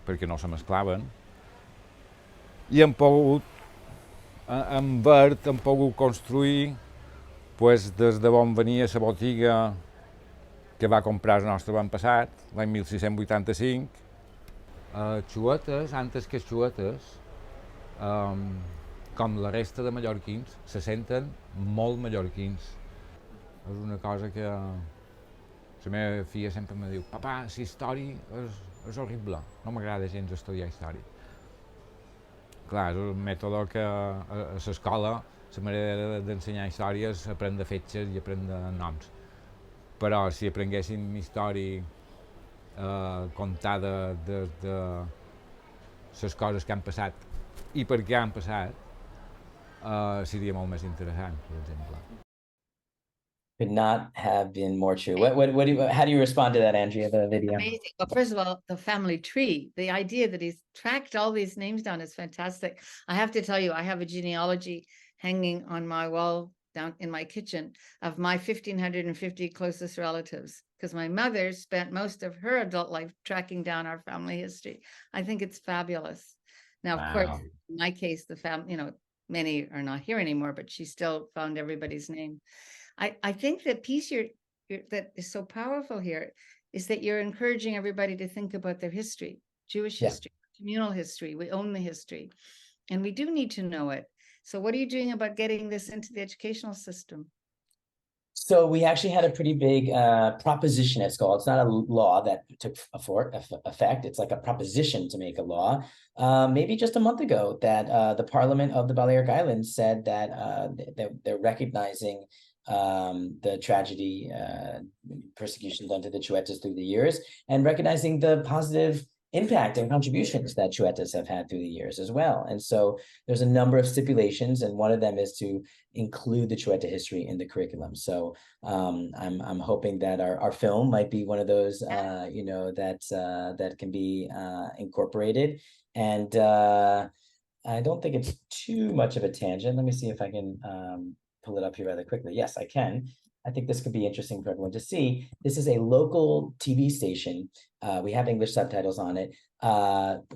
perquè no se mesclaven. I hem pogut, en verd, hem pogut construir des de on venia la botiga que va comprar el nostre avantpassat, l'any 1685. Xuetes, antes que xuetes, com la resta de mallorquins, se senten molt mallorquins. És una cosa que la meva filla sempre em diu: «Papà, si història és horrible, no m'agrada gens estudiar història». Clar, és un mètode que a l'escola la manera d'ensenyar història és aprendre fetges i aprendre noms. Però si aprenguéssim història contar de les coses que han passat i per què han passat, seria molt més interessant, per exemple. Could not have been more true. How do you respond to that, Andrea, the video? Amazing. Well, first of all, the family tree, the idea that he's tracked all these names down is fantastic. I have to tell you, I have a genealogy hanging on my wall down in my kitchen of my 1,550 closest relatives, because my mother spent most of her adult life tracking down our family history. I think it's fabulous. Now, of course, in my case, the family, many are not here anymore, but she still found everybody's name. I think the piece that is so powerful here is that you're encouraging everybody to think about their history, Jewish history, communal history. We own the history, and we do need to know it. So what are you doing about getting this into the educational system? So we actually had a pretty big proposition at school. It's not a law that took effect. It's like a proposition to make a law. Maybe just a month ago that the Parliament of the Balearic Islands said that they're recognizing the tragedy, persecution done to the Xuetas through the years, and recognizing the positive impact and contributions that Xuetas have had through the years as well. And so there's a number of stipulations, and one of them is to include the Xueta history in the curriculum. So I'm hoping that our film might be one of those, that can be incorporated. And I don't think it's too much of a tangent. Let me see if I can pull it up here rather quickly. Yes, I can. I think this could be interesting for everyone to see. This is a local TV station. We have English subtitles on it,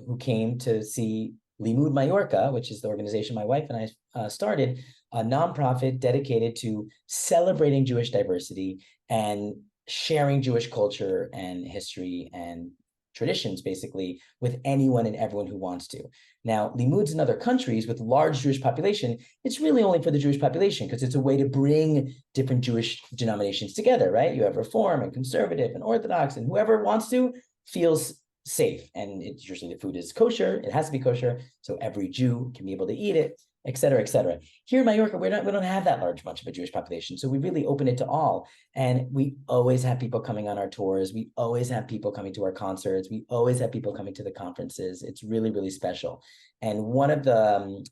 who came to see Limud Majorca, which is the organization my wife and I started, a nonprofit dedicated to celebrating Jewish diversity and sharing Jewish culture and history and traditions, basically, with anyone and everyone who wants to. Now, limuds in other countries with large Jewish population, it's really only for the Jewish population because it's a way to bring different Jewish denominations together, right? You have Reform and Conservative and Orthodox, and whoever wants to feels safe. And it's usually the food is kosher. It has to be kosher, so every Jew can be able to eat it, et cetera, et cetera. Here in Majorca, we don't have that large much of a Jewish population, so we really open it to all. And we always have people coming on our tours. We always have people coming to our concerts. We always have people coming to the conferences. It's really, really special. And one of the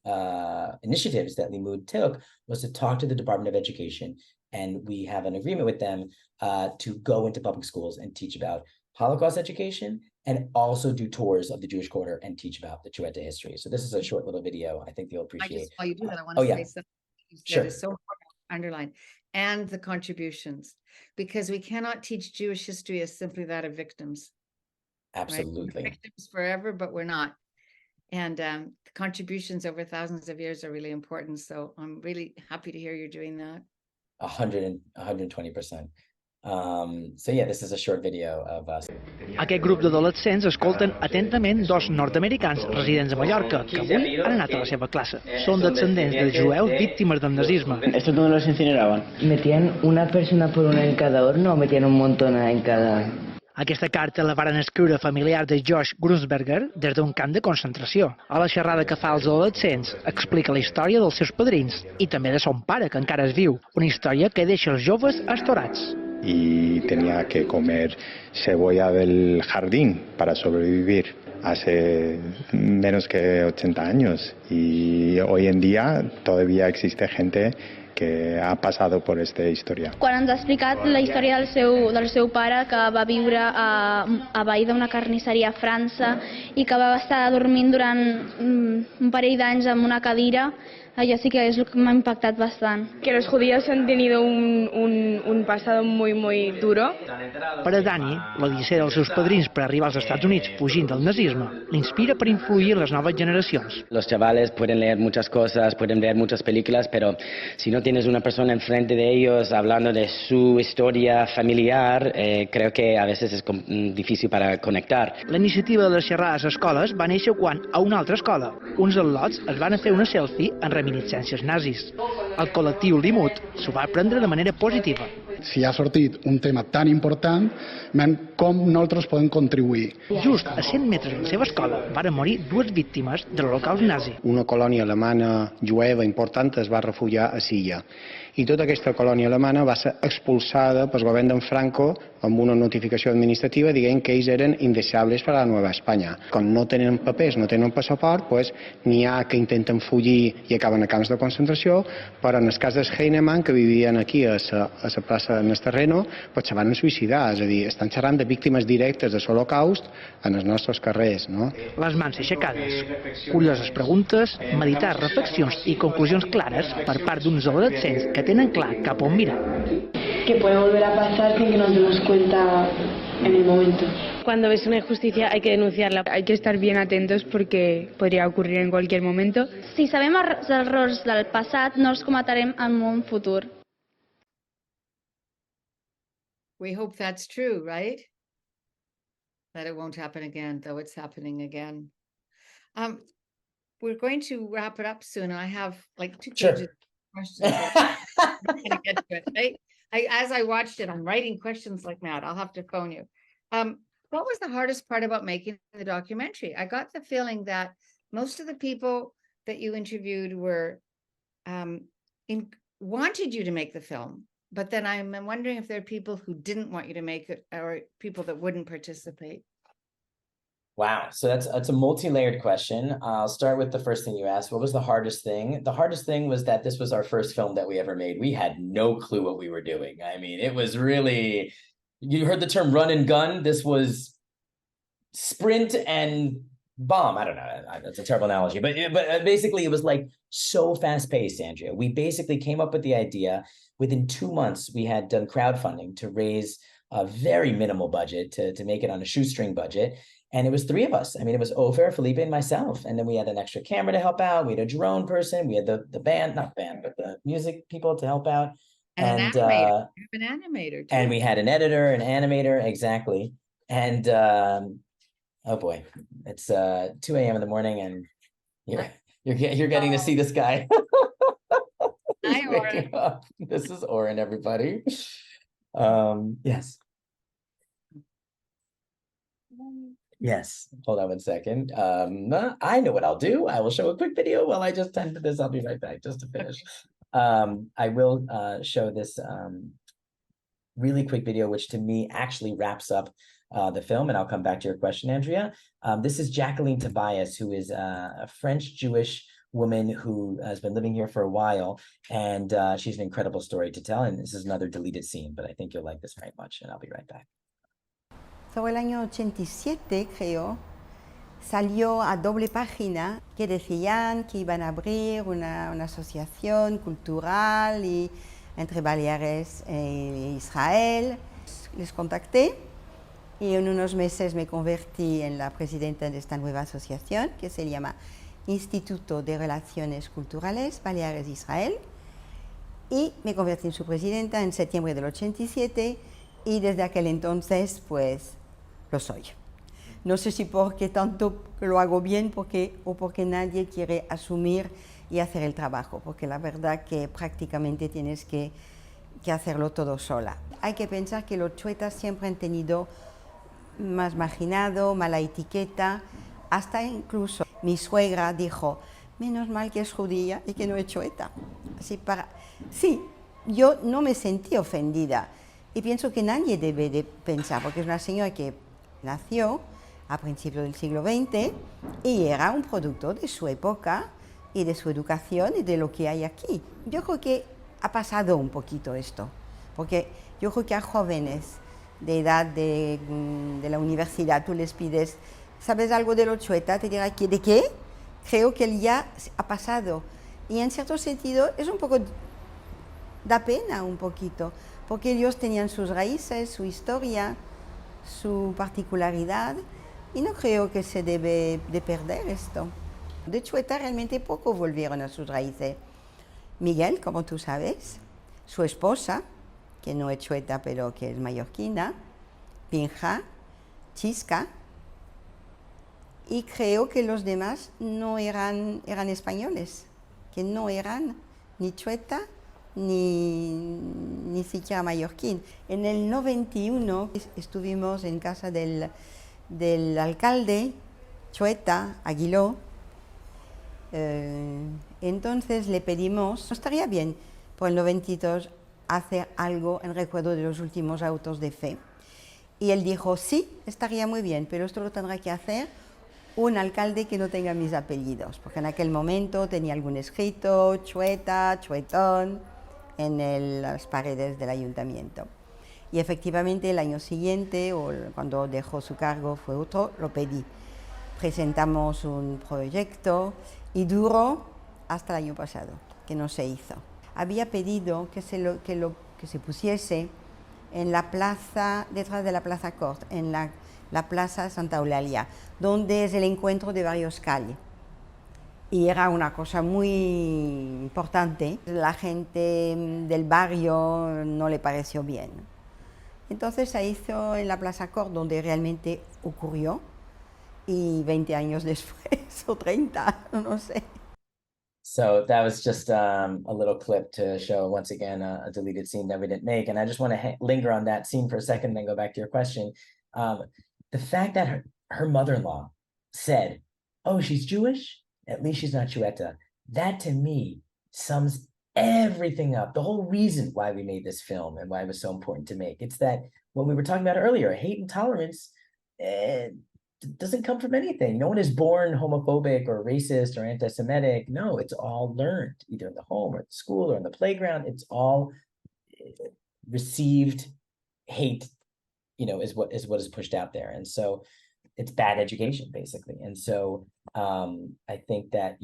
initiatives that Limud took was to talk to the Department of Education. And we have an agreement with them to go into public schools and teach about Holocaust education, and also do tours of the Jewish Quarter and teach about the Xueta history. So this is a short little video. I think you'll appreciate. While you do that, I want to say something Sure. that is so important to underline, and the contributions, because we cannot teach Jewish history as simply that of victims. Absolutely. Right? We're victims forever, but we're not. And the contributions over thousands of years are really important. So I'm really happy to hear you're doing that. 120%. So yeah, this is a short video of us. Aquest grup d'adolescents escolten atentament dos nord-americans residents a Mallorca que avui han anat a la seva classe. Són descendents de jueus víctimes del nazisme. ¿Esto dónde los incineraban? ¿Metían una persona por una en cada horno o metían un montón en cada...? Aquesta carta la varen escriure familiars de Josh Grunsberger des d'un camp de concentració. A la xerrada que fa als adolescents explica la història dels seus padrins i també de son pare, que encara és viu. Una història que deixa els joves astorats. Y tenía que comer cebolla del jardín para sobrevivir hace menos que 80 años. Y hoy en día todavía existe gente que ha passat per aquesta història. Quan ens ha explicat la història del seu pare, que va viure a vall d'una carnisseria a França i que va estar dormint durant un parell d'anys en una cadira, allò sí que és el que m'ha impactat bastant. Que los judíos han tenido un pasado muy, muy duro. Per a Dani, l'odissea dels seus padrins per arribar als Estats Units fugint del nazisme l'inspira per influir en les noves generacions. Los chavales pueden leer muchas cosas, pueden ver muchas películas, pero si no tienes una persona enfrente de ellos hablando de su historia familiar, creo que a veces es difícil para conectar. La iniciativa de les xerrades a escoles va néixer quan, a una altra escola, uns al·lots es van fer una selfie en reminiscències nazis. El col·lectiu Limud s'ho va prendre de manera positiva. Si ha sortit un tema tan important, com nosaltres podem contribuir. Just a 100 metres de la seva escola varen morir dues víctimes de l'Holocaust nazi. Una colònia alemana jueva important es va refugiar a Silla i tota aquesta colònia alemana va ser expulsada pel govern d'en Franco amb una notificació administrativa dient que ells eren indeseables per a la Nova Espanya. Quan no tenen papers, no tenen passaport, pues, n'hi ha que intenten fugir i acaben a camps de concentració, però en el cas dels Heinemann, que vivien aquí a la plaça del Terreno, pues, se van suïcidar, és a dir, estan xerrant de víctimes directes de l'Holocaust en els nostres carrers. No? Les mans aixecades, curioses preguntes, meditar reflexions i conclusions clares per part d'uns adolescents que tenen clar cap on mirar. Que puede volver a pasar sin que nos demos cuenta en el momento. Cuando ves una injusticia hay que denunciarla. Hay que estar bien atentos porque podría ocurrir en cualquier momento. Si sabem els errors del passat, no els cometrem en un futur. We hope that's true, right? That it won't happen again, though it's happening again. We're going to wrap it up soon. I have like 2 pages of questions. I'm not gonna get to it, right? As I watched it, I'm writing questions like mad. I'll have to phone you. What was the hardest part about making the documentary? I got the feeling that most of the people that you interviewed were wanted you to make the film, but then I'm wondering if there are people who didn't want you to make it, or people that wouldn't participate. Wow, so that's a multi-layered question. I'll start with the first thing you asked. What was the hardest thing? The hardest thing was that this was our first film that we ever made. We had no clue what we were doing. I mean, it was really, you heard the term run and gun. This was sprint and bomb. I don't know, that's a terrible analogy, but basically it was like so fast paced, Andrea. We basically came up with the idea. Within 2 months, we had done crowdfunding to raise a very minimal budget to make it on a shoestring budget. And it was 3 of us. I mean, it was Ofer, Felipe, and myself. And then we had an extra camera to help out. We had a drone person. We had the band, not band, but the music people to help out. And an animator. You have an animator too. And we had an editor, an animator, exactly. And oh boy, it's 2 a.m. in the morning, and you're getting to see this guy. Hi, Oren. This is Oren, everybody. Yes. Yes, hold on 1 second. I know what I'll do. I will show a quick video while I just tend to this. I'll be right back just to finish. I will show this really quick video, which to me actually wraps up the film, and I'll come back to your question, Andrea. This is Jacqueline Tobias, who is a French-Jewish woman who has been living here for a while, and she's an incredible story to tell, and this is another deleted scene, but I think you'll like this very much, and I'll be right back. Sobre el año 87, creo, salió a doble página que decían que iban a abrir una asociación cultural entre Baleares e Israel. Les contacté y en unos meses me convertí en la presidenta de esta nueva asociación que se llama Instituto de Relaciones Culturales Baleares-Israel, y me convertí en su presidenta en septiembre del 87, y desde aquel entonces pues lo soy. No sé si porque tanto lo hago bien o porque nadie quiere asumir y hacer el trabajo, porque la verdad que prácticamente tienes que hacerlo todo sola. Hay que pensar que los chuetas siempre han tenido más marginado, mala etiqueta, hasta incluso mi suegra dijo, menos mal que es judía y que no es chueta. Sí, yo no me sentí ofendida y pienso que nadie debe de pensar, porque es una señora que nació a principios del siglo XX y era un producto de su época y de su educación y de lo que hay aquí. Yo creo que ha pasado un poquito esto, porque yo creo que a jóvenes de edad de la universidad tú les pides, ¿sabes algo de los chuetas? Te dirá, ¿de qué? Creo que ya ha pasado. Y en cierto sentido es un poco, da pena un poquito, porque ellos tenían sus raíces, su historia, su particularidad, y no creo que se debe de perder esto. De chueta realmente poco volvieron a sus raíces. Miguel, como tú sabes, su esposa, que no es chueta pero que es mallorquina, Pinja, Chisca, y creo que los demás no eran españoles, que no eran ni chueta ni siquiera mallorquín. En el 91 estuvimos en casa del alcalde chueta, Aguiló. Entonces le pedimos, no estaría bien por el 92 hacer algo en recuerdo de los últimos autos de fe. Y él dijo, sí, estaría muy bien, pero esto lo tendrá que hacer un alcalde que no tenga mis apellidos, porque en aquel momento tenía algún escrito, Xueta, Xuetón, en las paredes del ayuntamiento. Y efectivamente el año siguiente, o cuando dejó su cargo fue otro, lo pedí. Presentamos un proyecto y duró hasta el año pasado, que no se hizo. Había pedido que se pusiese en la plaza, detrás de la Plaza Cort, en la Plaza Santa Eulalia, donde es el encuentro de varias calles. Y era una cosa muy importante. La gente del barrio no le pareció bien. Entonces se hizo en la Plaza Cort, donde realmente ocurrió, y 20 años después, o 30, no sé. So that was just a little clip to show, once again, a deleted scene that we didn't make. And I just want to linger on that scene for a second, then go back to your question. The fact that her mother-in-law said, oh, she's Jewish? At least she's not Xueta. That, to me, sums everything up. The whole reason why we made this film and why it was so important to make. It's that what we were talking about earlier, hate and tolerance, doesn't come from anything. No one is born homophobic or racist or anti-Semitic. No, it's all learned either in the home or at the school or in the playground. It's all received hate, is what is pushed out there. And so it's bad education, basically. And so I think that,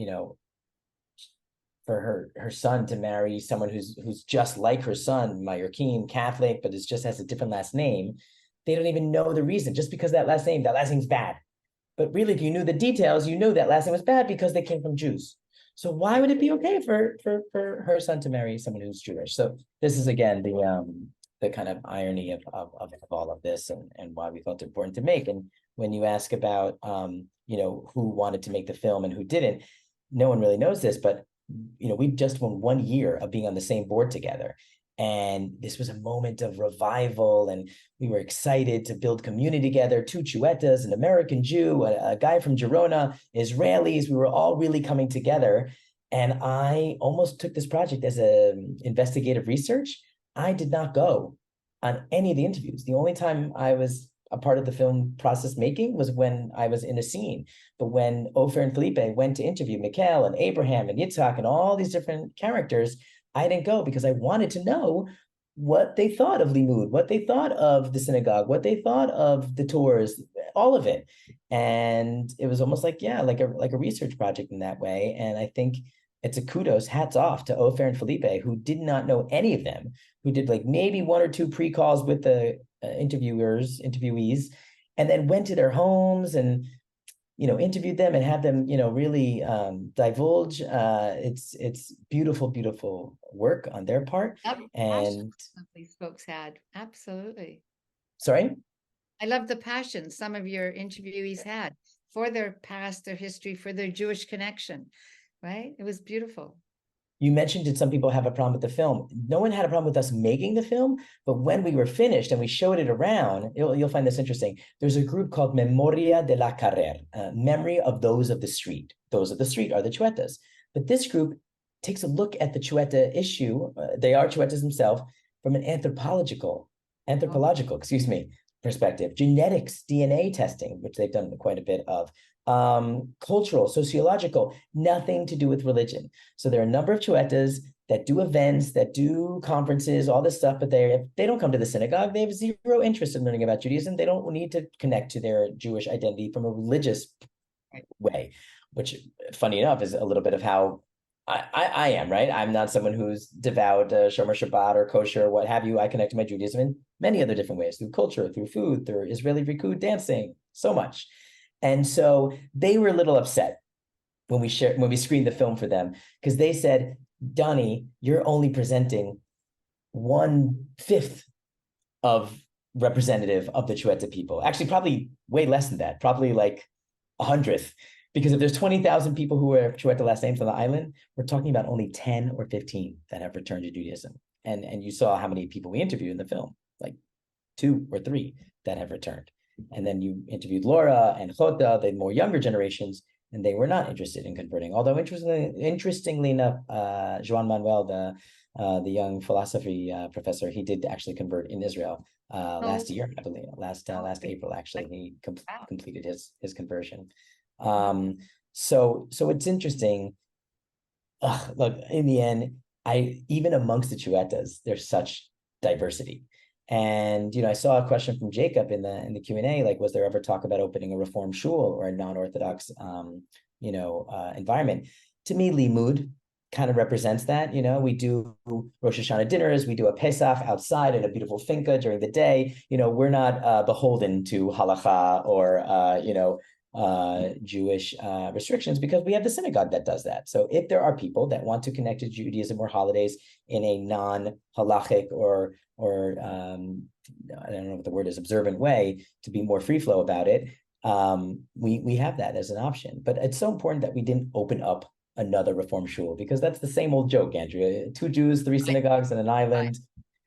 for her son to marry someone who's just like her son, Mallorquin, Catholic, but just has a different last name, they don't even know the reason. Just because that last name's bad. But really, if you knew the details, you know that last name was bad because they came from Jews. So why would it be okay for her son to marry someone who's Jewish? So this is, again, the kind of irony of all of this and why we felt it important to make. And when you ask about who wanted to make the film and who didn't, no one really knows this, but we just won 1 year of being on the same board together. And this was a moment of revival, and we were excited to build community together. 2 Xuetas, an American Jew, a guy from Girona, Israelis. We were all really coming together. And I almost took this project as an investigative research. I did not go on any of the interviews. The only time I was a part of the film process making was when I was in a scene. But when Ofer and Felipe went to interview Mikhail and Abraham and Yitzhak and all these different characters, I didn't go because I wanted to know what they thought of Limud, what they thought of the synagogue, what they thought of the tours, all of it. And it was almost like a research project in that way. And I think it's a kudos, hats off to Ofer and Felipe, who did not know any of them, who did maybe 1 or 2 pre-calls with the interviewees, and then went to their homes and interviewed them and had them really divulge. It's beautiful work on their part. And these folks had, absolutely. Sorry? I love the passion some of your interviewees had for their past, their history, for their Jewish connection, right? It was beautiful. You mentioned, did some people have a problem with the film? No one had a problem with us making the film, but when we were finished and we showed it around, you'll find this interesting. There's a group called Memoria de la Carrer, memory of those of the street. Those of the street are the Xuetas. But this group takes a look at the Xueta issue. They are Xuetas themselves from an anthropological, perspective. Genetics, DNA testing, which they've done quite a bit of. Cultural, sociological, nothing to do with religion. So there are a number of Xuetas that do events, that do conferences, all this stuff, but they don't come to the synagogue. They have zero interest in learning about Judaism. They don't need to connect to their Jewish identity from a religious way, which, funny enough, is a little bit of how I am, right? I'm not someone who's devout Shomer Shabbat or kosher or what have you. I connect to my Judaism in many other different ways, through culture, through food, through Israeli Rikud dancing, so much. And so they were a little upset when we screened the film for them, because they said, Dani, you're only presenting 1/5 of representative of the Xueta people. Actually, probably way less than that, probably like 100th. Because if there's 20,000 people who have Xueta last names on the island, we're talking about only 10 or 15 that have returned to Judaism. And you saw how many people we interviewed in the film, like 2 or 3 that have returned. And then you interviewed Laura and Xueta, the more younger generations. and they were not interested in converting. Although interestingly enough, Joan Manuel, the young philosophy professor, he did actually convert in Israel last year, I believe, last April. Actually, he completed his conversion. So it's interesting. Look, in the end, even amongst the Xuetas, there's such diversity. And I saw a question from Jacob in the Q&A, like, was there ever talk about opening a Reform shul or a non-Orthodox environment? To me, Limud kind of represents that. We do Rosh Hashanah dinners, we do a Pesach outside in a beautiful finca during the day. We're not beholden to halacha or Jewish restrictions, because we have the synagogue that does that. So if there are people that want to connect to Judaism or holidays in a non-halachic or I don't know what the word is, observant way, to be more free flow about it, we have that as an option. But it's so important that we didn't open up another Reform shul, because that's the same old joke, Andrea. 2 Jews, 3 synagogues, and an island.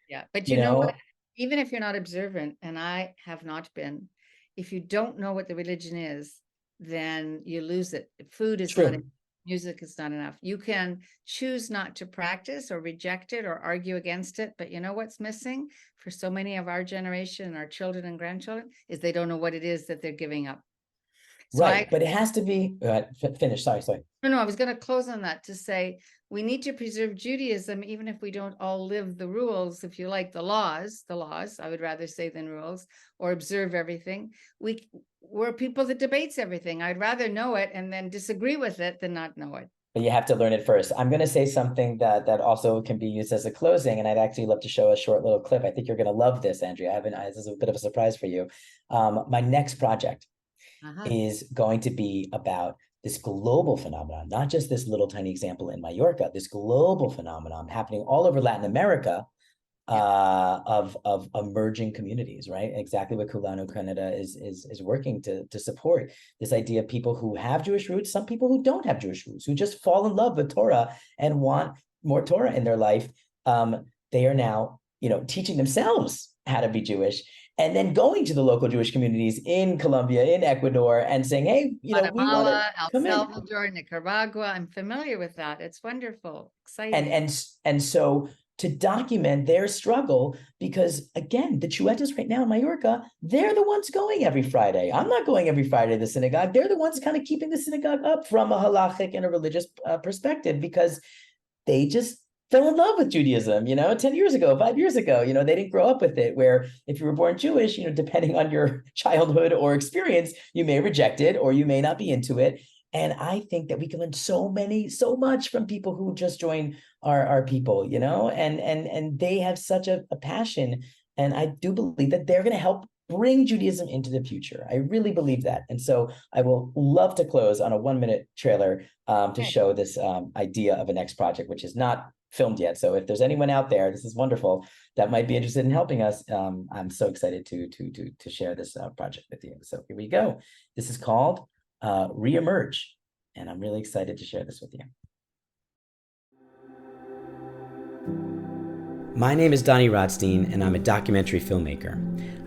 Yeah, but you know what? Even if you're not observant, and I have not been, if you don't know what the religion is, then you lose it. Food is not enough. Music is not enough. You can choose not to practice or reject it or argue against it, but you know what's missing for so many of our generation and our children and grandchildren is they don't know what it is that they're giving up. So but it has to be finish. Sorry. No, I was going to close on that to say we need to preserve Judaism, even if we don't all live the rules, if you like, the laws, I would rather say than rules, or observe everything. We're people that debates everything. I'd rather know it and then disagree with it than not know it. But you have to learn it first. I'm going to say something that also can be used as a closing, and I'd actually love to show a short little clip. I think you're going to love this, Andrea. This is a bit of a surprise for you. My next project is going to be about this global phenomenon, not just this little tiny example in Majorca, this global phenomenon happening all over Latin America of emerging communities, right? Exactly what Kulanu Canada is working to support. This idea of people who have Jewish roots, some people who don't have Jewish roots, who just fall in love with Torah and want more Torah in their life. They are now, teaching themselves how to be Jewish, and then going to the local Jewish communities in Colombia, in Ecuador, and saying, hey, Guatemala, El Salvador, Nicaragua. I'm familiar with that. It's wonderful, exciting. And so to document their struggle, because again, the Xuetas right now in Majorca, they're the ones going every Friday. I'm not going every Friday to the synagogue. They're the ones kind of keeping the synagogue up from a halachic and a religious perspective, because they just fell in love with Judaism, 10 years ago, 5 years ago, they didn't grow up with it, where if you were born Jewish, depending on your childhood or experience, you may reject it or you may not be into it. And I think that we can learn so much from people who just join our people, and they have such a passion. And I do believe that they're going to help bring Judaism into the future. I really believe that. And so I will love to close on a 1-minute trailer to show this idea of a next project, which is not filmed yet. So if there's anyone out there, this is wonderful, that might be interested in helping us, I'm so excited to share this project with you. So here we go. This is called Reemerge, and I'm really excited to share this with you. My name is Dani Rotstein, and I'm a documentary filmmaker.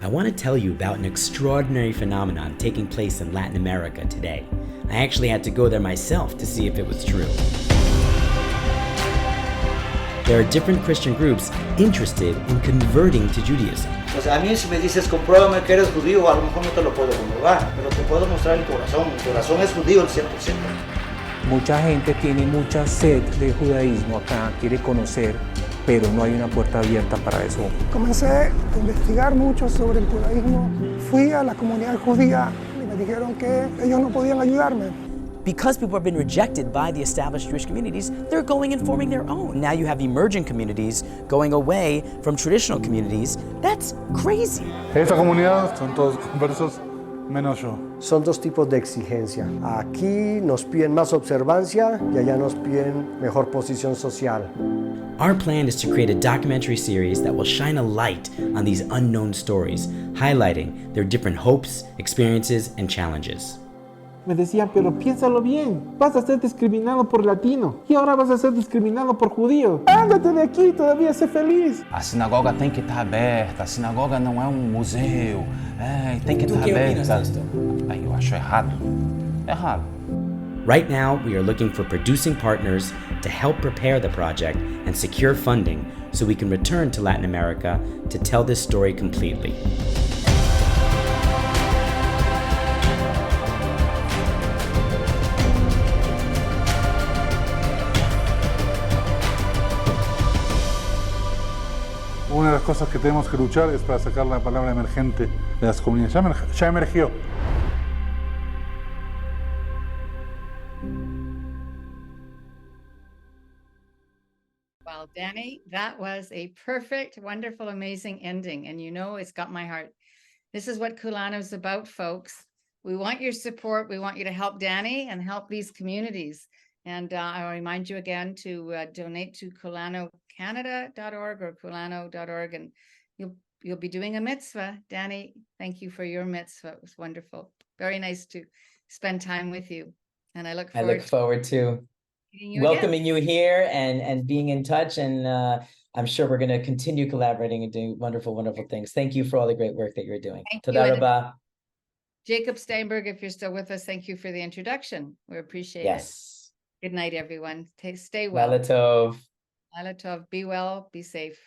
I want to tell you about an extraordinary phenomenon taking place in Latin America today. I actually had to go there myself to see if it was true. There are different Christian groups interested in converting to Judaism. O sea, a mí si me dices, compruébame que eres judío, a lo mejor no te lo puedo comprobar, pero te puedo mostrar el corazón. Mi corazón es judío al 100%. Mucha gente tiene mucha sed de judaísmo acá, quiere conocer, pero no hay una puerta abierta para eso. Comencé a investigar mucho sobre el judaísmo. Fui a la comunidad judía y me dijeron que ellos no podían ayudarme. Because people have been rejected by the established Jewish communities, they're going and forming their own. Now you have emerging communities going away from traditional communities. That's crazy. Esta comunidad son todos conversos, menos yo. Son dos tipos de exigencia. Aquí nos piden más observancia y allá nos piden mejor posición social. Our plan is to create a documentary series that will shine a light on these unknown stories, highlighting their different hopes, experiences, and challenges. Me decían, pero piénsalo bien, vas a ser discriminado por latino y ahora vas a ser discriminado por judío. Ándate de aqui, todavía sé feliz. A sinagoga tem que estar aberta, a sinagoga não é museu, tem que estar aberta. Eu acho errado. Right now, we are looking for producing partners to help prepare the project and secure funding so we can return to Latin America to tell this story completely. Una de las cosas que tenemos que luchar es para sacar la palabra emergente de las comunidades. Ya emergió. Well, Dani, that was a perfect, wonderful, amazing ending. And you know, it's got my heart. This is what Kulanu is about, folks. We want your support. We want you to help Dani and help these communities. And I'll remind you again to donate to KulanoCanada.org or Kulano.org, and you'll be doing a mitzvah. Dani, thank you for your mitzvah. It was wonderful. Very nice to spend time with you. And I look forward to welcoming you here and being in touch. And I'm sure we're going to continue collaborating and doing wonderful, wonderful things. Thank you for all the great work that you're doing. Thank Toda you. rabah. Jacob Steinberg, if you're still with us, thank you for the introduction. We appreciate it. Good night, everyone. Stay well. Laila tov. Laila tov. Be well, be safe.